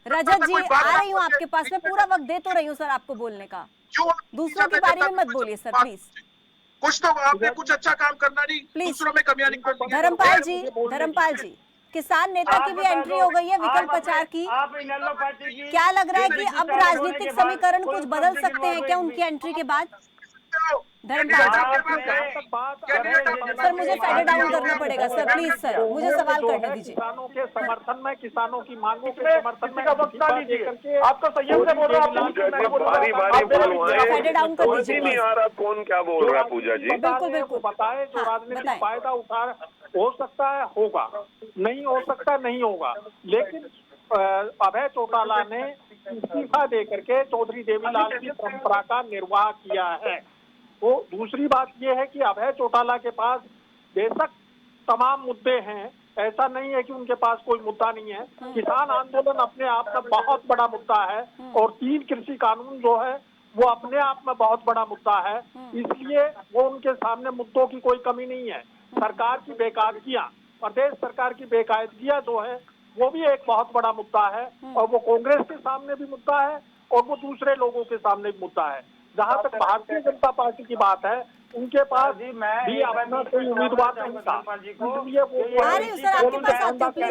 रजत जी आ रही हूँ आपके पास, मैं पूरा वक्त दे तो रही हूँ सर आपको बोलने का, दूसरों के बारे में मत बोलिए सर प्लीज। कुछ तो आपने कुछ अच्छा काम करना नहीं, दूसरों में कमियां निकालनी। धर्मपाल जी किसान नेता की भी एंट्री हो गई है विकल्प प्रचार की। क्या लग रहा है कि अब राजनीतिक समीकरण कुछ बदल सकते हैं क्या उनकी एंट्री के बाद? धर्मपाल सर मुझे फेडर डाउन करना पड़ेगा सर प्लीज सर, मुझे सवाल करने दीजिए। किसानों के समर्थन में, किसानों की मांगों के समर्थन में आपका संयम से बोल रहा है। फेडर डाउन कर दीजिए। नहीं आ रहा कौन क्या बोल रहा है पूजा जी? बिल्कुल बताए जो राजनीतिक फायदा उठा हो सकता है होगा, नहीं हो सकता नहीं होगा। लेकिन अभय चौटाला ने इस्तीफा दे करके चौधरी देवीलाल की परंपरा का निर्वाह किया है। तो दूसरी बात यह है कि अभय चौटाला के पास बेशक तमाम मुद्दे हैं, ऐसा नहीं है कि उनके पास कोई मुद्दा नहीं है। किसान आंदोलन अपने आप में बहुत बड़ा मुद्दा है और 3 कृषि कानून जो है वो अपने आप में बहुत बड़ा मुद्दा है। इसलिए वो उनके सामने मुद्दों की कोई कमी नहीं है। सरकार की बेकायदगियां, प्रदेश सरकार की बेकायदगियां जो है वो भी एक बहुत बड़ा मुद्दा है और वो कांग्रेस के सामने भी मुद्दा है और वो दूसरे लोगों के सामने भी मुद्दा है। जहाँ तक भारतीय जनता पार्टी की बात है, उनके पास भी अपना कोई उम्मीदवार नहीं था, इसलिए वो भारतीय जनता पार्टी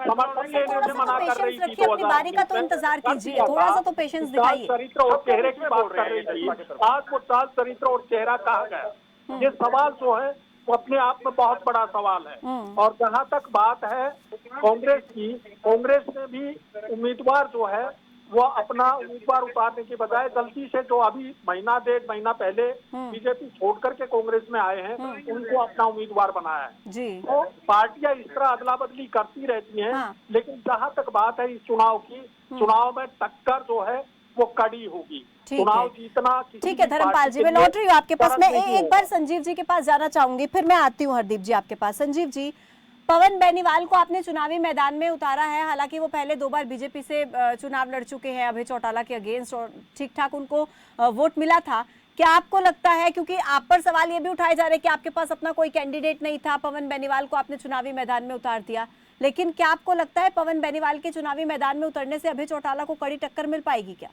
समर्थन लेने से मना कर रही थी। अपनी बारी का तो इंतजार कीजिए, थोड़ा सा तो पेशेंस दिखाइए। चरित्र और चेहरे की बात कर रही थी, आज वो चाल चरित्र और चेहरा कहा गया। ये सवाल जो है वो अपने आप में बहुत बड़ा सवाल है। और जहाँ तक बात है कांग्रेस की, कांग्रेस ने भी उम्मीदवार जो है वो अपना उम्मीदवार उतारने की बजाय गलती से जो अभी महीना 1.5 महीना पहले बीजेपी छोड़ करके कांग्रेस में आए हैं उनको अपना उम्मीदवार बनाया है। तो पार्टियां इस तरह अदला बदली करती रहती हैं। लेकिन जहाँ तक बात है इस चुनाव की, चुनाव में टक्कर जो है वो कड़ी होगी, चुनाव जीतना। ठीक है धर्मपाल जी, मैं लौट रही हूँ आपके पास। मैं एक बार संजीव जी के पास जाना चाहूंगी, फिर मैं आती हूँ हरदीप जी आपके पास। संजीव जी, पवन बेनीवाल को आपने चुनावी मैदान में उतारा है, हालांकि वो पहले 2 बार बीजेपी से चुनाव लड़ चुके हैं अभय चौटाला के अगेंस्ट और ठीक ठाक उनको वोट मिला था। क्या आपको लगता है, क्योंकि आप पर सवाल ये भी उठाए जा रहे हैं कि आपके पास अपना कोई कैंडिडेट नहीं था, पवन बेनीवाल को आपने चुनावी मैदान में उतार दिया, लेकिन क्या आपको लगता है पवन बेनीवाल के चुनावी मैदान में उतरने से अभय चौटाला को कड़ी टक्कर मिल पाएगी क्या?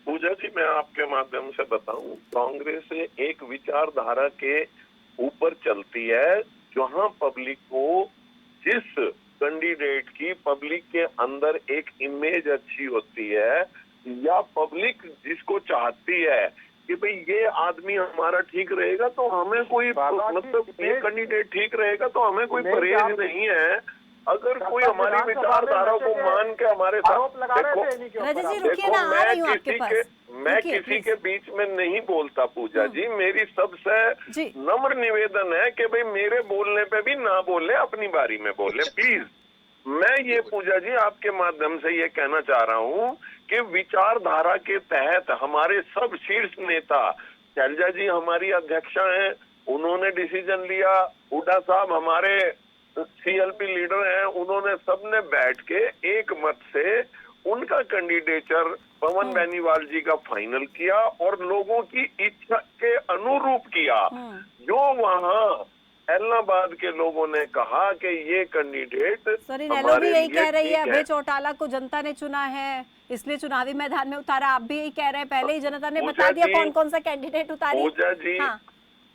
पूजा जी, मैं आपके माध्यम से बताऊं, कांग्रेस एक विचारधारा के ऊपर चलती है जहां पब्लिक को जिस कैंडिडेट की पब्लिक के अंदर एक इमेज अच्छी होती है या पब्लिक जिसको चाहती है कि भाई ये आदमी हमारा ठीक रहेगा तो हमें कोई मतलब ये कैंडिडेट ठीक रहेगा तो हमें कोई परहेज नहीं है। अगर कोई हमारी विचारधारा को मान के हमारे साथ मैं किसी के बीच में नहीं बोलता पूजा जी, मेरी सबसे नम्र निवेदन है कि भाई मेरे बोलने पे भी ना बोले, अपनी बारी में बोले प्लीज। मैं ये पूजा जी आपके माध्यम से ये कहना चाह रहा हूँ कि विचारधारा के तहत हमारे सब शीर्ष नेता, शैलजा जी हमारी अध्यक्षा हैं, उन्होंने डिसीजन लिया, हुड्डा साहब हमारे CLP लीडर हैं, उन्होंने सबने बैठ के एक मत से उनका कैंडिडेचर पवन बेनीवाल जी का फाइनल किया और लोगों की इच्छा के अनुरूप किया। जो वहाँ इलाहाबाद के लोगों ने कहा कि ये कैंडिडेट सर, इनेलो भी यही कह रही है, अभय चौटाला को जनता ने चुना है इसलिए चुनावी मैदान में उतारा। आप भी यही कह रहे हैं, पहले ही जनता ने बता दिया कौन कौन सा कैंडिडेट उतारी। पूजा जी,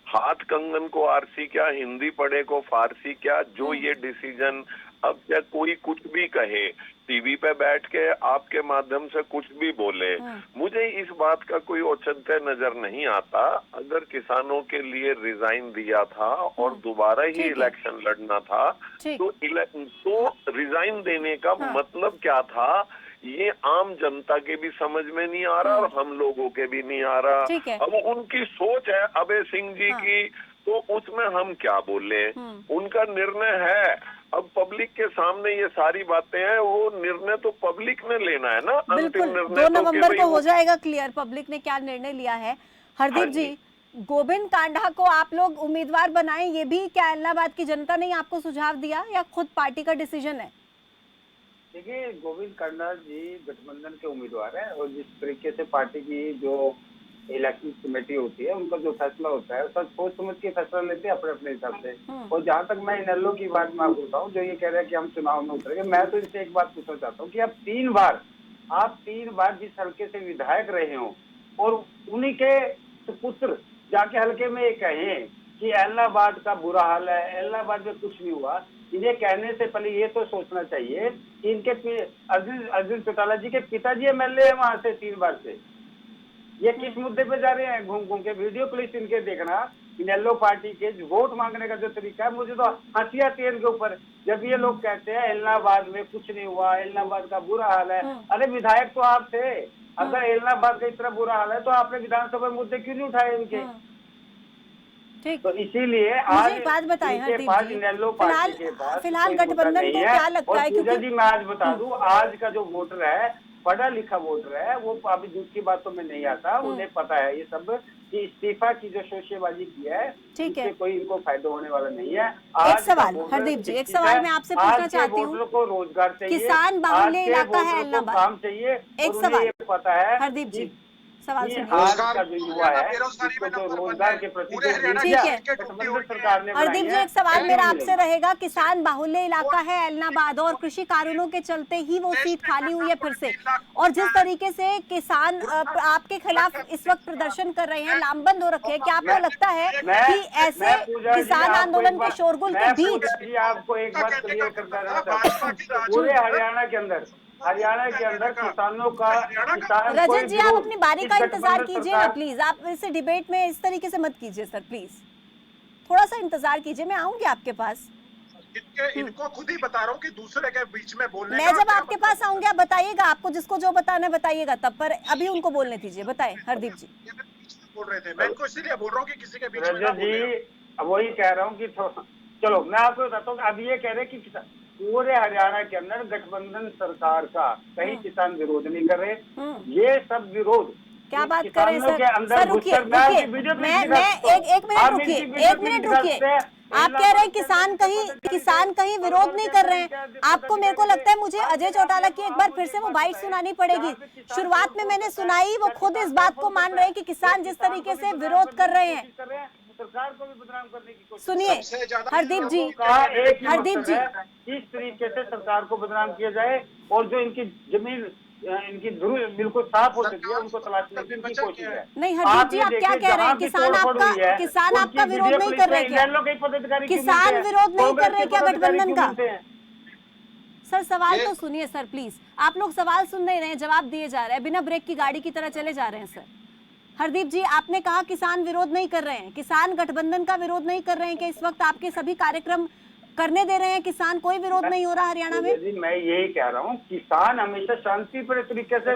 हाथ कंगन को आरसी क्या, हिंदी पढ़े को फारसी क्या, जो ये डिसीजन अब क्या कोई कुछ भी कहे, टीवी पे बैठ के आपके माध्यम से कुछ भी बोले, मुझे इस बात का कोई औचित्य नजर नहीं आता। अगर किसानों के लिए रिजाइन दिया था और दोबारा ही इलेक्शन लड़ना था तो रिजाइन देने का मतलब क्या था, ये आम जनता के भी समझ में नहीं आ रहा और हम लोगों के भी नहीं आ रहा। अब उनकी सोच है अभय सिंह जी की, तो उसमें हम क्या बोले, उनका निर्णय है। अब पब्लिक के सामने ये सारी बातें हैं, वो निर्णय तो पब्लिक ने लेना है ना, अंतिम निर्णय 2 नवंबर को हो जाएगा क्लियर पब्लिक ने क्या निर्णय लिया है। हरदीप जी, गोविंद कांडा को आप लोग उम्मीदवार बनाएं, ये भी क्या इलाहाबाद की जनता ने आपको सुझाव दिया या खुद पार्टी का डिसीजन है? देखिए, गोविंद कांडा जी गठबंधन के उम्मीदवार है और जिस तरीके से पार्टी की जो इलेक्शन कमेटी होती है, उनका जो फैसला होता है सब सोच समझ के फैसला लेते हैं अपने अपने हिसाब से। और जहाँ तक मैं इनेलो की बात मैं बोलता हूँ, जो ये कह रहे हैं कि हम चुनाव में उतरेंगे, मैं तो इनसे एक बात पूछना चाहता हूँ कि आप तीन बार जिस हल्के से विधायक रहे हो और उन्हीं के सुपुत्र जाके हल्के में ये कहें कि इलाहाबाद का बुरा हाल है, इलाहाबाद में कुछ नहीं हुआ, इन्हें कहने से पहले ये तो सोचना चाहिए कि इनके अर्जुन चौटाला जी के पिताजी MLA है वहां से 3 बार से। ये किस मुद्दे पे जा रहे हैं घूम घूम के, वीडियो क्लिप इनके देखना, इनेलो पार्टी के वोट मांगने का जो तरीका है, मुझे तो हंसी आती है इनके ऊपर। जब ये लोग कहते हैं इलाहाबाद में कुछ नहीं हुआ, इलाहाबाद का बुरा हाल है, अरे विधायक तो आप थे, अगर इलाहाबाद का इतना बुरा हाल है तो आपने विधानसभा में मुद्दे क्यों नहीं उठाए इनके? तो इसीलिए आज बात बताएं हरदीप जी, फिलहाल गठबंधन को क्या लगता है? क्योंकि जी मैं आज बता दूं, आज का जो वोटर है, पढ़ा लिखा वोटर है, वो अभी दूध की बातों में नहीं आता, उन्हें पता है ये सब कि इस्तीफा की जो शोशेबाजी की है, इससे कोई इनको फायदा होने वाला नहीं है। एक सवाल हरदीप जी, एक सवाल मैं आपसे पूछना चाहती हूँ, को रोजगार चाहिए, किसान बाहुल्य इलाका है इलाहाबाद, काम चाहिए, एक सवाल पता है हरदीप जी, सवाल रोजगार जो युवा है, रोजगार के प्रति सरकार ने। हरदीप जी, एक सवाल मेरा आपसे रहेगा, किसान बाहुल्य इलाका है इलाहाबाद और कृषि कानूनों के चलते ही वो सीट खाली हुई है फिर से, और जिस तरीके से किसान आपके खिलाफ इस वक्त प्रदर्शन कर रहे हैं, लामबंद हो रखे हैं, क्या आपको लगता है कि ऐसे किसान आंदोलन के शोरगुल के बीच आपको एक बात क्लियर करना चाहता हूं, पूरे हरियाणा के अंदर किसानों का रजत जी, आप अपनी बारी का इंतजार कीजिए ना प्लीज, आप इस डिबेट में इस तरीके से मत कीजिए सर, प्लीज थोड़ा सा इंतजार कीजिए, मैं आऊंगी आपके पास। इनको खुद ही बता रहा हूँ कि दूसरे के बीच में बोलने मैं जब आपके पास आऊंगी आप बताइएगा, आपको जिसको जो बताना है बताइएगा तब, पर अभी उनको बोलने दीजिए। बताएं हरदीप जी। बोल रहे थे, मैं इनको इसीलिए बोल रहा हूँ कि किसी के बीच में रजत जी वही कह रहा हूँ कि चलो मैं आपको बताता हूँ, अब ये कह रहे कि पूरे हरियाणा के अंदर गठबंधन सरकार का कहीं किसान विरोध नहीं कर रहे, ये सब विरोध क्या बात कर रहे हैं सर? रुकिए, मैं एक मिनट रुकिए, आप कह रहे हैं किसान कहीं विरोध नहीं कर रहे हैं, आपको मेरे को लगता है मुझे अजय चौटाला की एक बार फिर से वो बाइट सुनानी पड़ेगी। शुरुआत में मैंने सुनाई, वो खुद इस बात को मान रहे हैं कि किसान जिस तरीके से विरोध कर रहे हैं, सरकार को भी बदनाम करने की कोशिश। सुनिए हरदीप जी, किस तरीके से सरकार को बदनाम किया जाए और जो इनकी जमीन इनकी बिल्कुल साफ हो चुकी है, उनको तलाशने की इनकी कोशिश है। नहीं हरदीप जी, आप क्या कह रहे हैं? किसान आपका विरोध नहीं कर रहे क्या? किसान विरोध नहीं कर रहे क्या गठबंधन का? सर सवाल तो सुनिए सर प्लीज, आप लोग सवाल सुन नहीं रहे हैं, जवाब दिए जा रहे हैं, बिना ब्रेक की गाड़ी की तरह चले जा रहे हैं। सर हरदीप जी, आपने कहा किसान विरोध नहीं कर रहे हैं, किसान गठबंधन का विरोध नहीं कर रहे हैं कि इस वक्त आपके सभी कार्यक्रम करने दे रहे हैं किसान, कोई विरोध नहीं हो रहा हरियाणा में? जी मैं यही कह रहा हूँ, किसान हमेशा शांतिपूर्ण तरीके से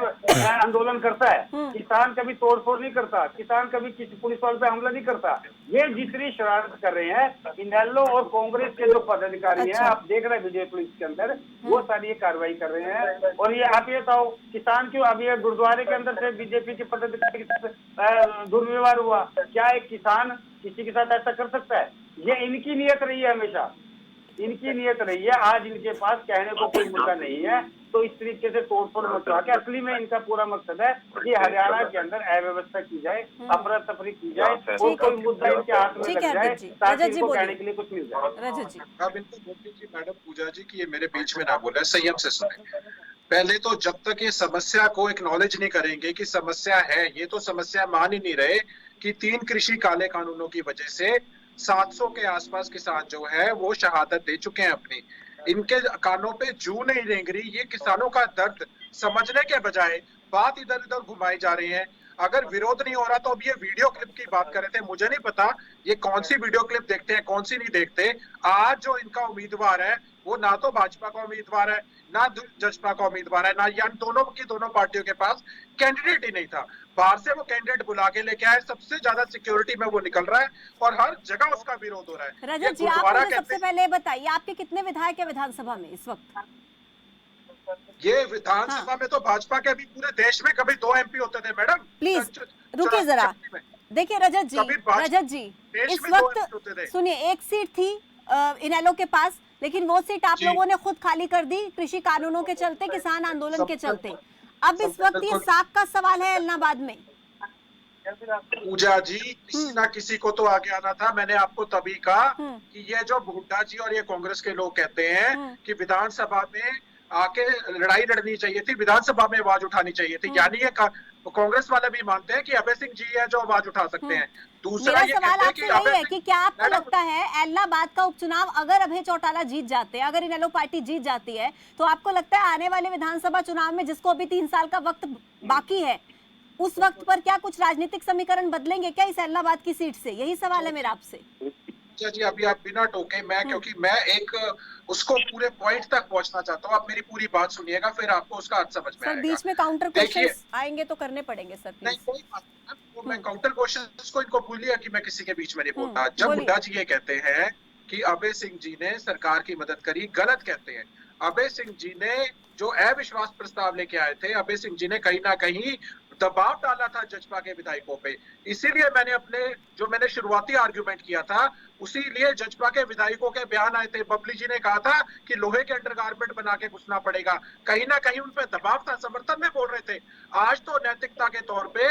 आंदोलन करता है, किसान कभी तोड़फोड़ नहीं करता, किसान कभी किसी पुलिस वाले पे हमला नहीं करता। ये जितनी शरारत कर रहे हैं इनेलो और कांग्रेस के जो पदाधिकारी हैं, आप देख रहे हैं बीजेपी पुलिस के अंदर, वो सारी ये कार्रवाई कर रहे हैं। और ये आप ये बताओ, किसान क्यों अभी गुरुद्वारे के अंदर से बीजेपी के पदाधिकारी के साथ दुर्व्यवहार हुआ? क्या एक किसान किसी के साथ ऐसा कर सकता है? ये इनकी नियत रही है, हमेशा इनकी नियत रही है। आज इनके पास कहने को कोई मुद्दा नहीं है, तो इस तरीके से तोड़फोड़ मचवा के, असली में इनका पूरा मकसद है कि हरियाणा के अंदर अव्यवस्था की जाए, अफरा तफरी की जाए, और कोई मुद्दा इनके हाथ में लग जाए ताकि इनको कहने के लिए कुछ मिल जाए। रजत जी, अब इनको बोल दीजिए मैडम पूजा जी कि ये मेरे बीच में ना बोले, संयम से सुने। पहले तो जब तक ये समस्या को एक्नॉलेज नहीं करेंगे कि समस्या है, ये तो समस्या मान ही नहीं रहे कि 3 कृषि काले कानूनों की वजह से 700 के आसपास किसान जो है वो शहादत दे चुके हैं अपनी। इनके कानों पे जू नहीं रेंग रही। ये किसानों का दर्द समझने के बजाय बात इधर उधर घुमाई जा रही है। अगर विरोध नहीं हो रहा तो अब ये वीडियो क्लिप की बात कर रहे थे, मुझे नहीं पता ये कौन सी वीडियो क्लिप देखते हैं कौन सी नहीं देखते। आज जो इनका उम्मीदवार है वो ना तो भाजपा का उम्मीदवार है ना जसपा का उम्मीदवार है, ना यानी दोनों पार्टियों के पास कैंडिडेट ही नहीं था। बाहर से वो कैंडिडेट बुला के लेके आए, सबसे ज्यादा सिक्योरिटी में वो निकल रहा है और हर जगह उसका विरोध हो रहा है। रजत जी, आप मुझे सबसे पहले बताइए आपके कितने विधायक है विधानसभा में इस वक्त? ये विधानसभा में तो भाजपा के भी पूरे देश में कभी 2 MP होते थे मैडम। प्लीज रुकिए जरा, देखिए रजत जी इस वक्त सुनिए, एक सीट थी इनेलो के पास, लेकिन वो सीट आप लोगों ने खुद खाली कर दी कृषि कानूनों के चलते, किसान आंदोलन के चलते। अब इस वक्त ये साख का सवाल है एलनाबाद में। पूजा जी, किसी ना किसी को तो आगे आना था। मैंने आपको तभी कहा कि ये जो हुड्डा जी और ये कांग्रेस के लोग कहते हैं कि विधानसभा में आके लड़ाई लड़नी चाहिए थी, विधानसभा में आवाज उठानी चाहिए थी, यानी ये कांग्रेस वाले भी मानते हैं कि अभय सिंह जी है जो आवाज उठा सकते हैं। दूसरा ये सवाल आपसे यही है कि क्या आपको लगता है एलनाबाद का उपचुनाव अगर अभय चौटाला जीत जाते हैं, अगर इनेलो पार्टी जीत जाती है, तो आपको लगता है आने वाले विधानसभा चुनाव में जिसको अभी 3 साल का वक्त बाकी है, उस वक्त पर क्या कुछ राजनीतिक समीकरण बदलेंगे क्या इस एलनाबाद की सीट से? यही सवाल है मेरा आपसे। जी अभी आप बिना टोके, मैं क्योंकि मैं एक उसको पूरे पॉइंट तक पहुंचना चाहता हूँ, आप मेरी पूरी बात सुनिएगा फिर आपको उसका अर्थ समझ में आएगा। बीच में काउंटर क्वेश्चंस आएंगे तो करने पड़ेंगे सर। नहीं कोई बात नहीं, मैं काउंटर क्वेश्चंस को इनको भूलिए कि मैं किसी के बीच में नहीं बोलता। जब हुड्डा जी ये कहते हैं कि अभय सिंह जी ने सरकार की मदद करी, गलत कहते हैं। अभय सिंह जी ने जो अविश्वास प्रस्ताव लेके आए थे, अभय सिंह जी ने कहीं ना कहीं दबाव डाला था जजपा के विधायकों पे। इसीलिए मैंने शुरुआती आर्गुमेंट किया था, उसी लिए जजपा के विधायकों के बयान आए थे। बबली जी ने कहा था कि लोहे के अंडरगारमेंट बना के घुसना पड़ेगा, कहीं ना कहीं उन पे दबाव था, समर्थन में बोल रहे थे। आज तो नैतिकता के तौर पे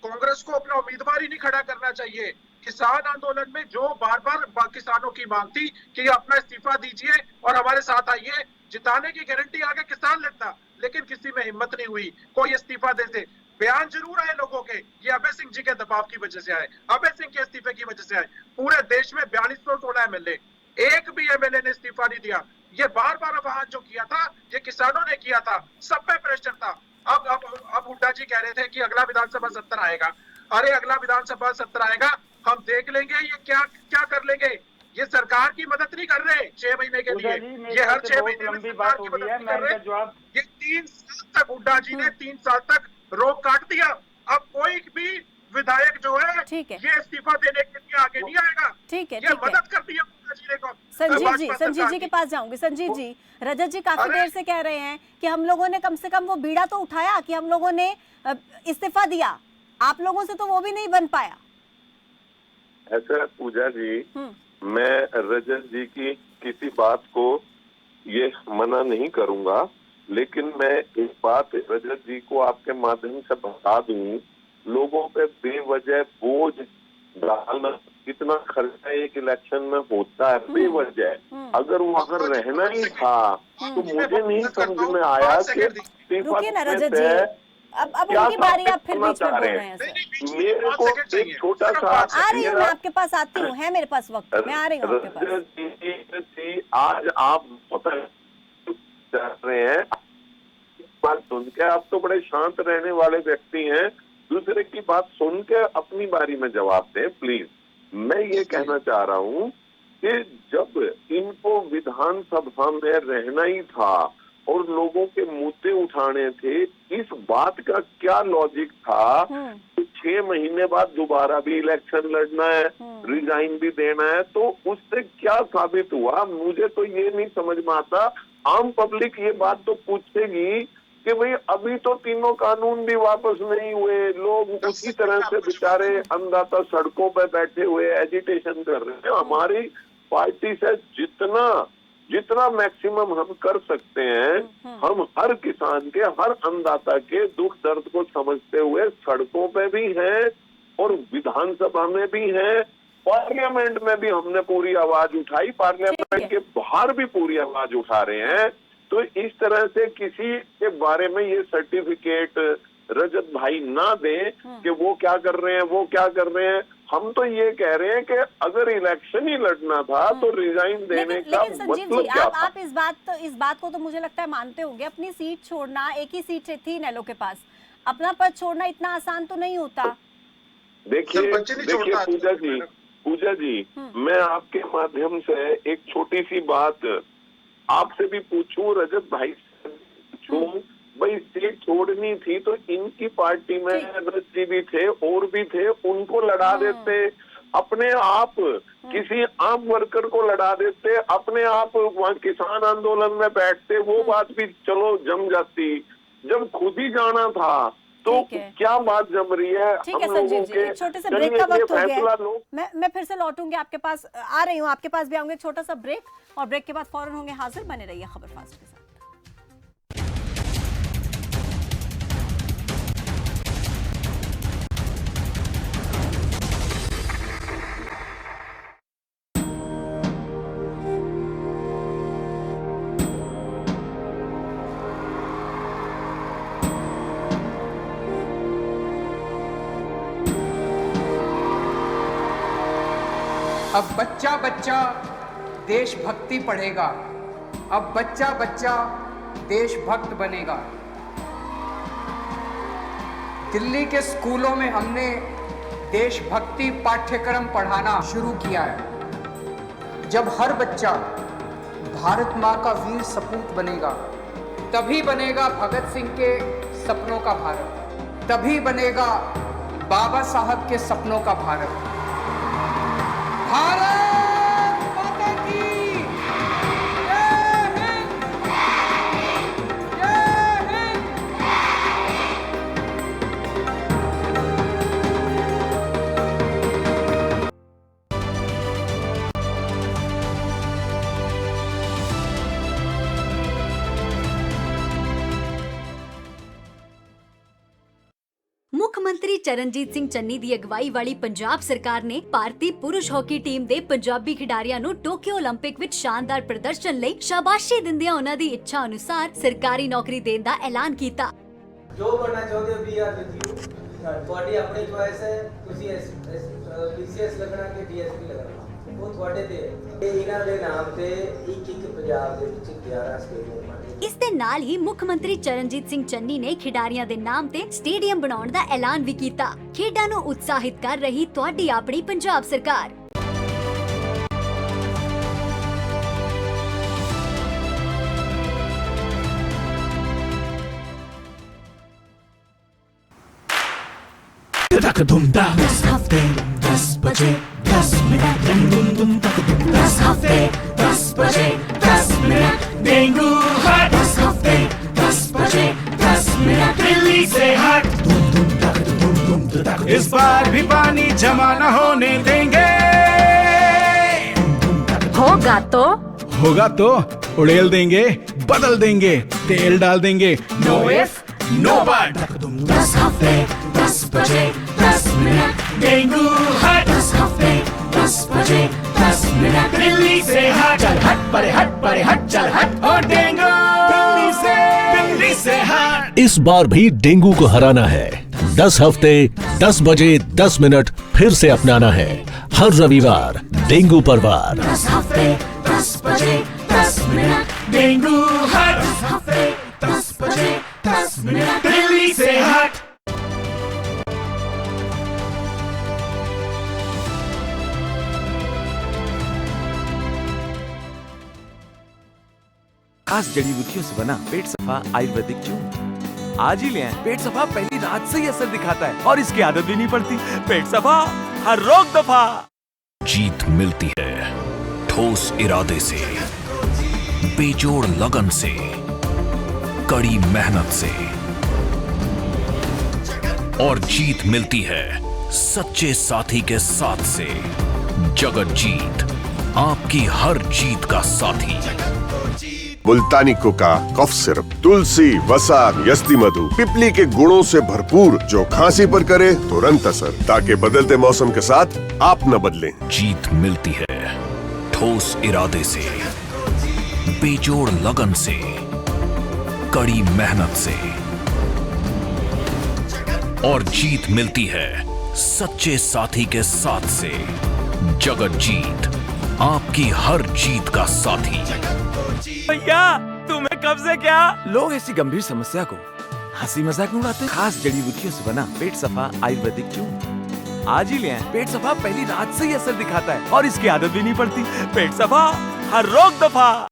कांग्रेस को अपना उम्मीदवार ही नहीं खड़ा करना चाहिए। किसान आंदोलन में जो बार बार किसानों की मांग थी कि अपना इस्तीफा दीजिए और हमारे साथ आइए, जिताने की गारंटी आगे किसान लेता, लेकिन किसी में हिम्मत नहीं हुई कोई इस्तीफा देते। बयान जरूर आए लोगों के, ये अभय सिंह जी के दबाव की वजह से आए, अभय सिंह के इस्तीफे की वजह से आए। पूरे देश में 4216 MLA, एक भी MLA ने इस्तीफा नहीं दिया। ये बार बार आह्वान जो किया था ये किसानों ने किया था, सब पे प्रेशर था। अब हुड्डा जी कह रहे थे कि अगला विधानसभा सत्र आएगा। अरे अगला विधानसभा सत्र आएगा, हम देख लेंगे ये क्या कर लेंगे। ये सरकार की मदद नहीं कर रहे 6 महीने के लिए, ये हर 6 महीने में सरकार की मदद नहीं कर रहे। ये 3 साल तक हुड्डा जी ने 3 साल तक रोक काट दिया। अब कोई भी विधायक जो है ये इस्तीफा देने के लिए आगे नहीं आएगा। ठीक है, ये मदद कर दिया को। संजीव जी के पास जाऊंगी। संजीव जी, रजत जी काफी देर से कह रहे हैं कि हम लोगों ने कम से कम वो बीड़ा तो उठाया कि हम लोगों ने इस्तीफा दिया, आप लोगों से तो वो भी नहीं बन पाया। ऐसा पूजा जी, मैं रजत जी की किसी बात को ये मना नहीं करूंगा, लेकिन मैं एक बात रजत जी को आपके माध्यम से बता दूं, लोगों पे बेवजह बोझ डालना, कितना खर्चा एक इलेक्शन में होता है बेवजह। अगर वो अगर रहना ही था तो मुझे नहीं समझ में आया कि रुकिए ना रजत जी, अब उनकी बारी, आप फिर बीच में बोल रहे हैं। मेरे को एक छोटा सा आ रही हूँ, मैं आपके पास आती हूँ, है मेरे पास वक्त, मैं आ रही हूँ आपके पास। आज आप कर रहे हैं बात सुन के, आप तो बड़े शांत रहने वाले व्यक्ति हैं, दूसरे की बात सुन के अपनी बारी में जवाब दें प्लीज। मैं ये कहना चाह रहा हूँ कि जब इनको विधानसभा में रहना ही था और लोगों के मुद्दे उठाने थे, इस बात का क्या लॉजिक था कि 6 महीने बाद दोबारा भी इलेक्शन लड़ना है, रिजाइन भी देना है, तो उससे क्या साबित हुआ? मुझे तो ये नहीं समझ में आता। आम पब्लिक ये बात तो पूछेगी कि भाई अभी तो तीनों कानून भी वापस नहीं हुए, लोग उसी तरह से बेचारे अन्नदाता सड़कों पे बैठे हुए एजिटेशन कर रहे हैं। हमारी पार्टी से जितना मैक्सिमम हम कर सकते हैं, हम हर किसान के, हर अन्नदाता के दुख दर्द को समझते हुए सड़कों पे भी हैं और विधानसभा में भी हैं, पार्लियामेंट में भी हमने पूरी आवाज उठाई, पार्लियामेंट के बाहर भी पूरी आवाज उठा रहे हैं। तो इस तरह से किसी के बारे में ये सर्टिफिकेट रजत भाई ना दें कि वो क्या कर रहे हैं, वो क्या कर रहे हैं। हम तो ये कह रहे हैं कि अगर इलेक्शन ही लड़ना था तो रिजाइन देने का मतलब क्या था? आप इस बात को तो मुझे लगता है मानते होंगे, अपनी सीट छोड़ना, एक ही सीट थी इनेलो के पास, अपना पद छोड़ना इतना आसान तो नहीं होता। देखिए पूजा जी, मैं आपके माध्यम से एक छोटी सी बात आपसे भी पूछूं, रजत भाई से पूछूं, भाई सीट छोड़नी थी तो इनकी पार्टी में रजत जी भी थे और भी थे, उनको लड़ा देते, अपने आप किसी आम वर्कर को लड़ा देते, अपने आप वहाँ किसान आंदोलन में बैठते, वो बात भी चलो जम जाती। जब खुद ही जाना था तो क्या बात जम रही है? ठीक है संजीव जी, एक छोटे से ब्रेक का वक्त हो गया है। मैं फिर से लौटूंगी आपके पास, आ रही हूँ आपके पास भी आऊंगी। एक छोटा सा ब्रेक और ब्रेक के बाद फौरन होंगे हाजिर। बने रहिए खबर फास्ट के साथ। अब बच्चा बच्चा देशभक्ति पढ़ेगा, अब बच्चा बच्चा देशभक्त बनेगा। दिल्ली के स्कूलों में हमने देशभक्ति पाठ्यक्रम पढ़ाना शुरू किया है। जब हर बच्चा भारत माँ का वीर सपूत बनेगा, तभी बनेगा भगत सिंह के सपनों का भारत, तभी बनेगा बाबा साहब के सपनों का भारत। भारत माता की जय हिंद, जय हिंद। ਮੁੱਖਮੰਤਰੀ ਚਰਨਜੀਤ ਸਿੰਘ ਚੰਨੀ ਦੀ ਅਗਵਾਈ ਵਾਲੀ ਪੰਜਾਬ ਸਰਕਾਰ ਨੇ ਭਾਰਤੀ ਪੁਰਸ਼ ਹਾਕੀ ਟੀਮ ਦੇ ਪੰਜਾਬੀ ਖਿਡਾਰੀਆਂ ਨੂੰ ਟੋਕੀਓ 올림픽 ਵਿੱਚ ਸ਼ਾਨਦਾਰ ਪ੍ਰਦਰਸ਼ਨ ਲਈ ਸ਼ਾਬਾਸ਼ੀ ਦਿੰਦਿਆਂ ਉਹਨਾਂ ਦੀ ਇੱਛਾ ਅਨੁਸਾਰ ਸਰਕਾਰੀ ਨੌਕਰੀ ਦੇਣ ਦਾ ਐਲਾਨ ਕੀਤਾ। ਜੋ ਬਣਨਾ ਚਾਹੁੰਦੇ ਹੋ ਵੀ ਆਰ ਵਿਦ ਯੂ, ਤੁਹਾਡੀ ਆਪਣੀ ਚੁਆਇਸ ਹੈ। ਤੁਸੀਂ ਪੀਸੀਐਸ ਲੱਗਣਾ ਕਿ ਡੀਐਸਪੀ ਲੱਗਣਾ, ਉਹ ਤੁਹਾਡੇ ਤੇ ਹੈ। ਇਹਨਾਂ ਦੇ ਨਾਮ ਤੇ ਇੱਕ ਪੰਜਾਬ ਦੇ ਵਿੱਚ 11 ਸਟੇਡੀਅਮ ਬਣੇ। ਇਸ ਦੇ ਨਾਲ ਹੀ ਮੁੱਖ ਮੰਤਰੀ ਚਰਨਜੀਤ ਸਿੰਘ ਚੰਨੀ ਨੇ ਖਿਡਾਰੀਆਂ ਦੇ ਨਾਮ ਤੇ ਸਟੇਡੀਅਮ ਬਣਾਉਣ ਦਾ ਐਲਾਨ ਵੀ ਕੀਤਾ। ਖੇਡਾਂ ਨੂੰ ਉਤਸ਼ਾਹਿਤ ਕਰ ਰਹੀ ਤੁਹਾਡੀ ਆਪਣੀ ਪੰਜਾਬ ਸਰਕਾਰ। दस हफ्ते 10 बजे 10 मिनट, दस हफ्ते 10 बजे 10 मिनट, डेंगू हट 10 हफ्ते 10 बजे 10 मिनट, दिल्ली से हट। इस बार भी पानी जमा न होने देंगे। होगा तो उड़ेल देंगे, बदल देंगे, तेल डाल देंगे। Know if no but. 10 हफ्ते 10 बजे 10 मिनट, डेंगू हट 10 हफ्ते 10 बजे 10 मिनट, दिल्ली से हट। चल हट परे हट चल हट, और डेंगू दिल्ली से हट। इस बार भी डेंगू को हराना है। 10 हफ्ते 10 बजे 10 मिनट फिर से अपनाना है। हर रविवार डेंगू पर वार। 10 हफ्ते 10 बजे 10 मिनट, डेंगू हट 10 हफ्ते 10 बजे 10 मिनट, दिल्ली से हट। खास जड़ी बूटियों से बना पेट सफा आयुर्वेदिक चूर्ण। आज ही ले आएं। पेट सफा पहली रात से ही असर दिखाता है और इसकी आदत भी नहीं पड़ती। पेट सफा, हर रोग दफा। जीत मिलती है ठोस इरादे से, बेजोड़ लगन से, कड़ी मेहनत से, और जीत मिलती है सच्चे साथी के साथ से। जगत जीत, आपकी हर जीत का साथी। मुल्तानी कोका कफ सिरप तुलसी, वसा, यस्ती मधु, पिपली के गुणों से भरपूर, जो खांसी पर करे तुरंत असर, ताकि बदलते मौसम के साथ आप न बदलें। जीत मिलती है ठोस इरादे से, बेजोड़ लगन से, कड़ी मेहनत से, और जीत मिलती है सच्चे साथी के साथ से। जगत जीत, आपकी हर जीत का साथी। भैया तुम्हें कब से क्या? लोग ऐसी गंभीर समस्या को हंसी मजाक में उड़ाते हैं। खास जड़ी बूटियों से बना पेट सफा आयुर्वेदिक चूर्ण। आज ही ले आएं। पेट सफा पहली रात से ही असर दिखाता है और इसकी आदत भी नहीं पड़ती। पेट सफा, हर रोग दफा।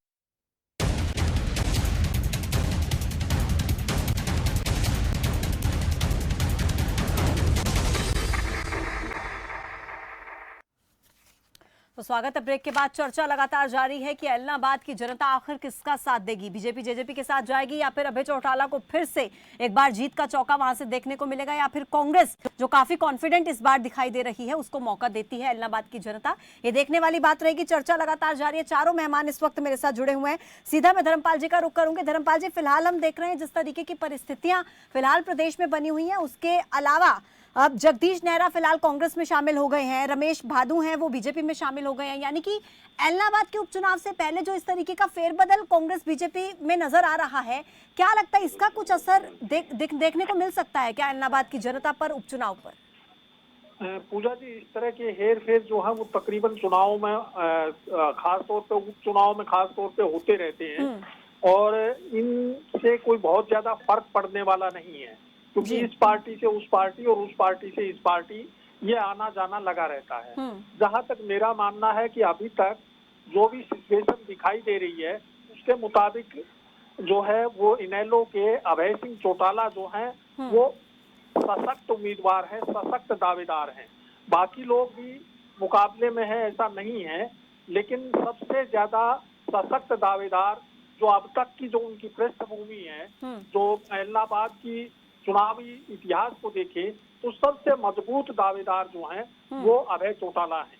तो स्वागत है। ब्रेक के बाद चर्चा लगातार जारी है कि ऐलनाबाद की जनता आखिर किसका साथ देगी। बीजेपी जेजेपी के साथ जाएगी या फिर अभय चौटाला को फिर से एक बार जीत का चौका वहां से देखने को मिलेगा, या फिर कांग्रेस जो काफी कॉन्फिडेंट इस बार दिखाई दे रही है उसको मौका देती है ऐलनाबाद की जनता। ये देखने वाली बात रहेगी। चर्चा लगातार जारी है। चारों मेहमान इस वक्त मेरे साथ जुड़े हुए हैं। सीधा मैं धर्मपाल जी का रुख करूंगी। धर्मपाल जी, फिलहाल हम देख रहे हैं जिस तरीके की परिस्थितियां फिलहाल प्रदेश में बनी हुई हैं, उसके अलावा अब जगदीश नेहरा फिलहाल कांग्रेस में शामिल हो गए हैं, रमेश भादु हैं वो बीजेपी में शामिल हो गए हैं। यानी कि ऐलनाबाद के उपचुनाव से पहले जो इस तरीके का फेरबदल कांग्रेस बीजेपी में नजर आ रहा है, क्या लगता है इसका कुछ असर देखने को मिल सकता है क्या ऐलनाबाद की जनता पर, उपचुनाव पर? पूजा जी, इस तरह के हेर फेर जो है वो तकरीबन चुनाव में खास तौर पे उपचुनाव में खास तौर पे होते रहते हैं, और इनसे कोई बहुत ज्यादा फर्क पड़ने वाला नहीं है, क्योंकि इस पार्टी से उस पार्टी और उस पार्टी से इस पार्टी ये आना जाना लगा रहता है। जहां तक मेरा मानना है कि अभी तक जो भी सिचुएशन दिखाई दे रही है उसके मुताबिक जो है वो इनेलो के अभय सिंह चौटाला जो हैं वो सशक्त उम्मीदवार हैं, सशक्त दावेदार हैं। बाकी लोग भी मुकाबले में है ऐसा नहीं है, लेकिन सबसे ज्यादा सशक्त दावेदार जो अब तक की जो उनकी पृष्ठभूमि है, जो ऐलनाबाद की चुनावी इतिहास को देखें तो सबसे मजबूत दावेदार जो हैं वो अभय चौटाला हैं।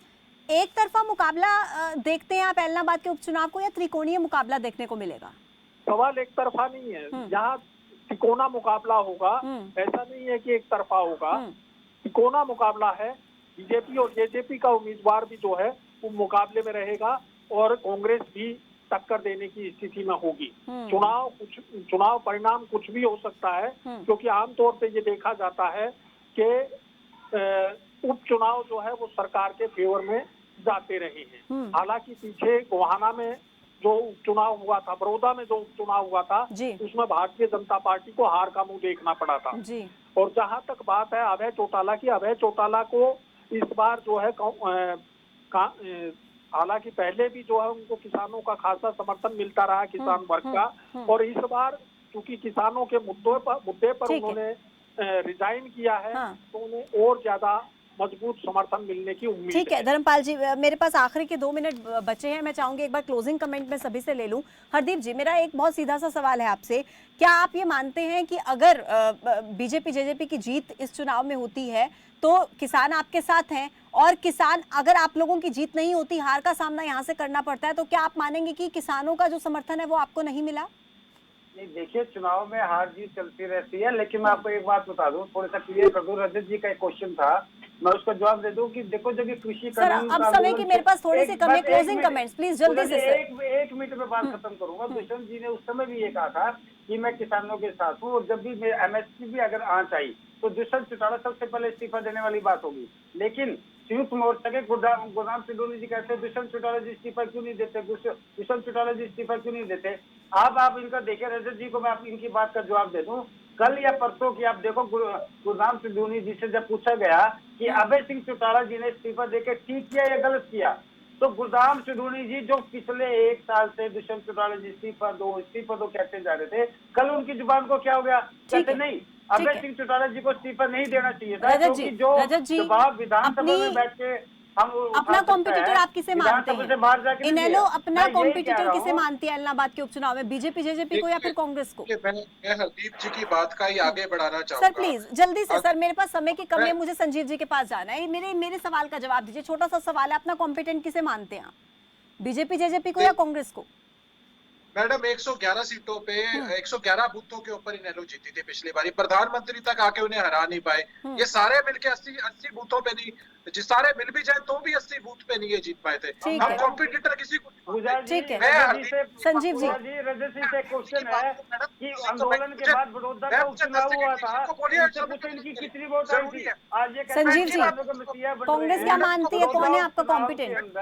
एक तरफा मुकाबला देखते हैं आप ऐलनाबाद के उपचुनाव को, या त्रिकोणीय मुकाबला देखने को मिलेगा? सवाल एक तरफा नहीं है, यहाँ त्रिकोणा मुकाबला होगा, ऐसा नहीं है कि एक तरफा होगा। त्रिकोणा मुकाबला है। बीजेपी और जेजेपी का उम्मीदवार भी जो है वो मुकाबले में रहेगा और कांग्रेस भी टक्कर देने की स्थिति में होगी। चुनाव परिणाम कुछ भी हो सकता है, क्योंकि आमतौर पे ये देखा जाता है कि उपचुनाव जो है वो सरकार के फेवर में जाते रहे हैं। हालांकि पीछे गोहाना में जो उपचुनाव हुआ था, बड़ौदा में जो उपचुनाव हुआ था, उसमें भारतीय जनता पार्टी को हार का मुंह देखना पड़ा था। और जहां तक बात है अभय चौटाला की, अभय चौटाला को इस बार जो है हालांकि पहले भी जो है उनको किसानों का खासा समर्थन मिलता रहा, किसान वर्ग का, और इस बार चूंकि किसानों के मुद्दे पर उन्होंने रिजाइन किया है, तो उन्हें और ज्यादा मजबूत समर्थन मिलने की उम्मीद है। ठीक है धर्मपाल जी, मेरे पास आखिरी के 2 मिनट बचे हैं। मैं चाहूंगी एक बार क्लोजिंग कमेंट में सभी से ले लूं। हरदीप जी, मेरा एक बहुत सीधा सा सवाल है आपसे, क्या आप ये मानते हैं कि अगर बीजेपी जेजेपी की जीत इस चुनाव में होती है तो किसान आपके साथ हैं, और किसान अगर आप लोगों की जीत नहीं होती, हार का सामना यहाँ से करना पड़ता है, तो क्या आप मानेंगे कि किसानों का जो समर्थन है वो आपको नहीं मिला? नहीं, देखिए चुनाव में हार जीत चलती रहती है, लेकिन मैं आपको एक बात बता दूं, थोड़ा सा क्लियर कर दूं। रजत जी का एक क्वेश्चन था, मैं उसका जवाब दे दूं कि देखो जब ये कृषि सर, अब समय की मेरे पास थोड़ी सी कम है, क्लोजिंग कमेंट्स प्लीज जल्दी से। एक मिनट में बात खत्म करूंगा। दुष्यंत जी ने उस समय भी ये कहा था कि मैं किसानों के साथ हूँ, और जब भी एमएसपी भी अगर आंच आई तो दुष्यंत चौटाला सबसे पहले इस्तीफा देने वाली बात होगी। लेकिन संयुक्त मोर्चा के गोदाम सिडोनी जी कहते हैं दुष्यंत चौटाला जी इस्तीफा क्यों नहीं देते, दुष्यंत चौटाला जी इस्तीफा क्यों नहीं देते। आप इनका देखें, रजत जी को मैं इनकी बात का जवाब दे दूं। कल या परसों की आप देखो, गोदाम सिडोनी जी से जब पूछा गया कि अभय सिंह चौटाला जी ने इस्तीफा देकर ठीक किया या गलत किया, तो गुरदाम चुनूनी जी जो पिछले 1 साल से दुष्यंत चौटाला जी इस्तीफा दो कहते जा रहे थे, कल उनकी जुबान को क्या हो गया? कहते नहीं, अभय सिंह चौटाला जी को इस्तीफा नहीं देना चाहिए था, क्योंकि जो जवाब विधानसभा में बैठ के हम अपना कॉम्पिटिटर आप किसे मानते हैं? इनेलो अपना कॉम्पिटिटर किसे मानती है इलाहाबाद के उपचुनाव में? बीजेपी, जेजेपी को या फिर कांग्रेस को? मैं हरदीप जी की बात का ही आगे बढ़ाना चाहूंगा। सर प्लीज जल्दी से, सर मेरे पास समय की कमी है, मुझे संजीव जी के पास जाना है। मेरे सवाल का जवाब दीजिए, छोटा सा सवाल है, अपना कॉम्पिटेंट किसे मानते हैं आप? बीजेपी, जेजेपी को या कांग्रेस को? मैडम 111 सीटों पे 111 बूथों के ऊपर इनेलो जीती थी पिछली बारी, प्रधानमंत्री तक आके उन्हें हरा नहीं पाए। ये सारे मिलके 80 बूथों पे नहीं, जिस सारे मिल भी जाए तो भी 80 बूथ पे नहीं ये जीत पाए थे। हम कॉम्पिटिटर किसी को ठीक है। संजीव जी, रजत से क्वेश्चन है कि आंदोलन के बाद बड़ौदा का उपचुनाव हुआ था, इनकी कितनी वोट आई थी? आज ये संजीव जी, कांग्रेस क्या मानती है, कौन है आपका कॉम्पिटेंट?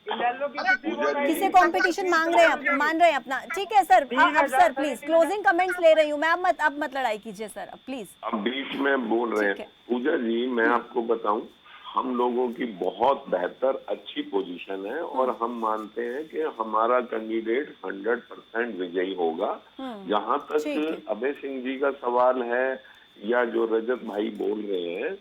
किसे कंपटीशन मान रहे हैं अपना? ठीक है सर, अब सर प्लीज क्लोजिंग कमेंट्स ले रही हूँ मैं, अब मत लड़ाई कीजिए सर, अब प्लीज। अब बीच में बोल रहे हैं पूजा जी, मैं आपको बताऊं, हम लोगों की बहुत बेहतर अच्छी पोजीशन है और हम मानते हैं कि हमारा कैंडिडेट 100% विजयी होगा। जहां तक अभय सिंह जी का सवाल है या जो रजत भाई बोल रहे हैं,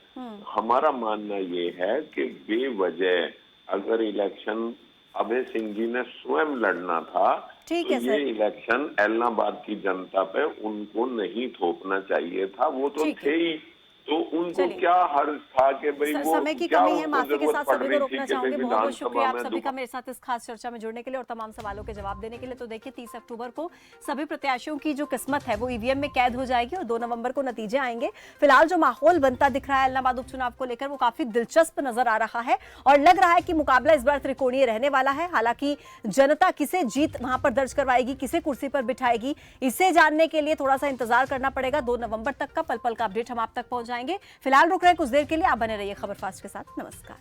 हमारा मानना ये है कि बेवजह अगर इलेक्शन अभय सिंह जी ने स्वयं लड़ना था तो ये इलेक्शन इलाहाबाद की जनता पे उनको नहीं थोपना चाहिए था, वो तो थे ही, तो उनको क्या हर्ज था कि भाई वो समय की कमी है, माफी के साथ सभी को रोकना चाहूंगी। बहुत बहुत शुक्रिया आप सभी का मेरे साथ इस खास चर्चा में जुड़ने के लिए और तमाम सवालों के जवाब देने के लिए। तो देखिए 30 अक्टूबर को सभी प्रत्याशियों की जो किस्मत है वो ईवीएम में कैद हो जाएगी और 2 नवंबर को नतीजे आएंगे। फिलहाल जो माहौल बनता दिख रहा है इलाहाबाद उपचुनाव को लेकर वो काफी दिलचस्प नजर आ रहा है और लग रहा है कि मुकाबला इस बार त्रिकोणीय रहने वाला है। हालांकि जनता किसे जीत वहां पर दर्ज करवाएगी, किसे कुर्सी पर बिठाएगी, इसे जानने के लिए थोड़ा सा इंतजार करना पड़ेगा। 2 नवंबर तक का पल पल का अपडेट हम आप तक पहुंचाएंगे। फिलहाल रुक रहे कुछ देर के लिए, आप बने रहिए खबर फास्ट के साथ। नमस्कार।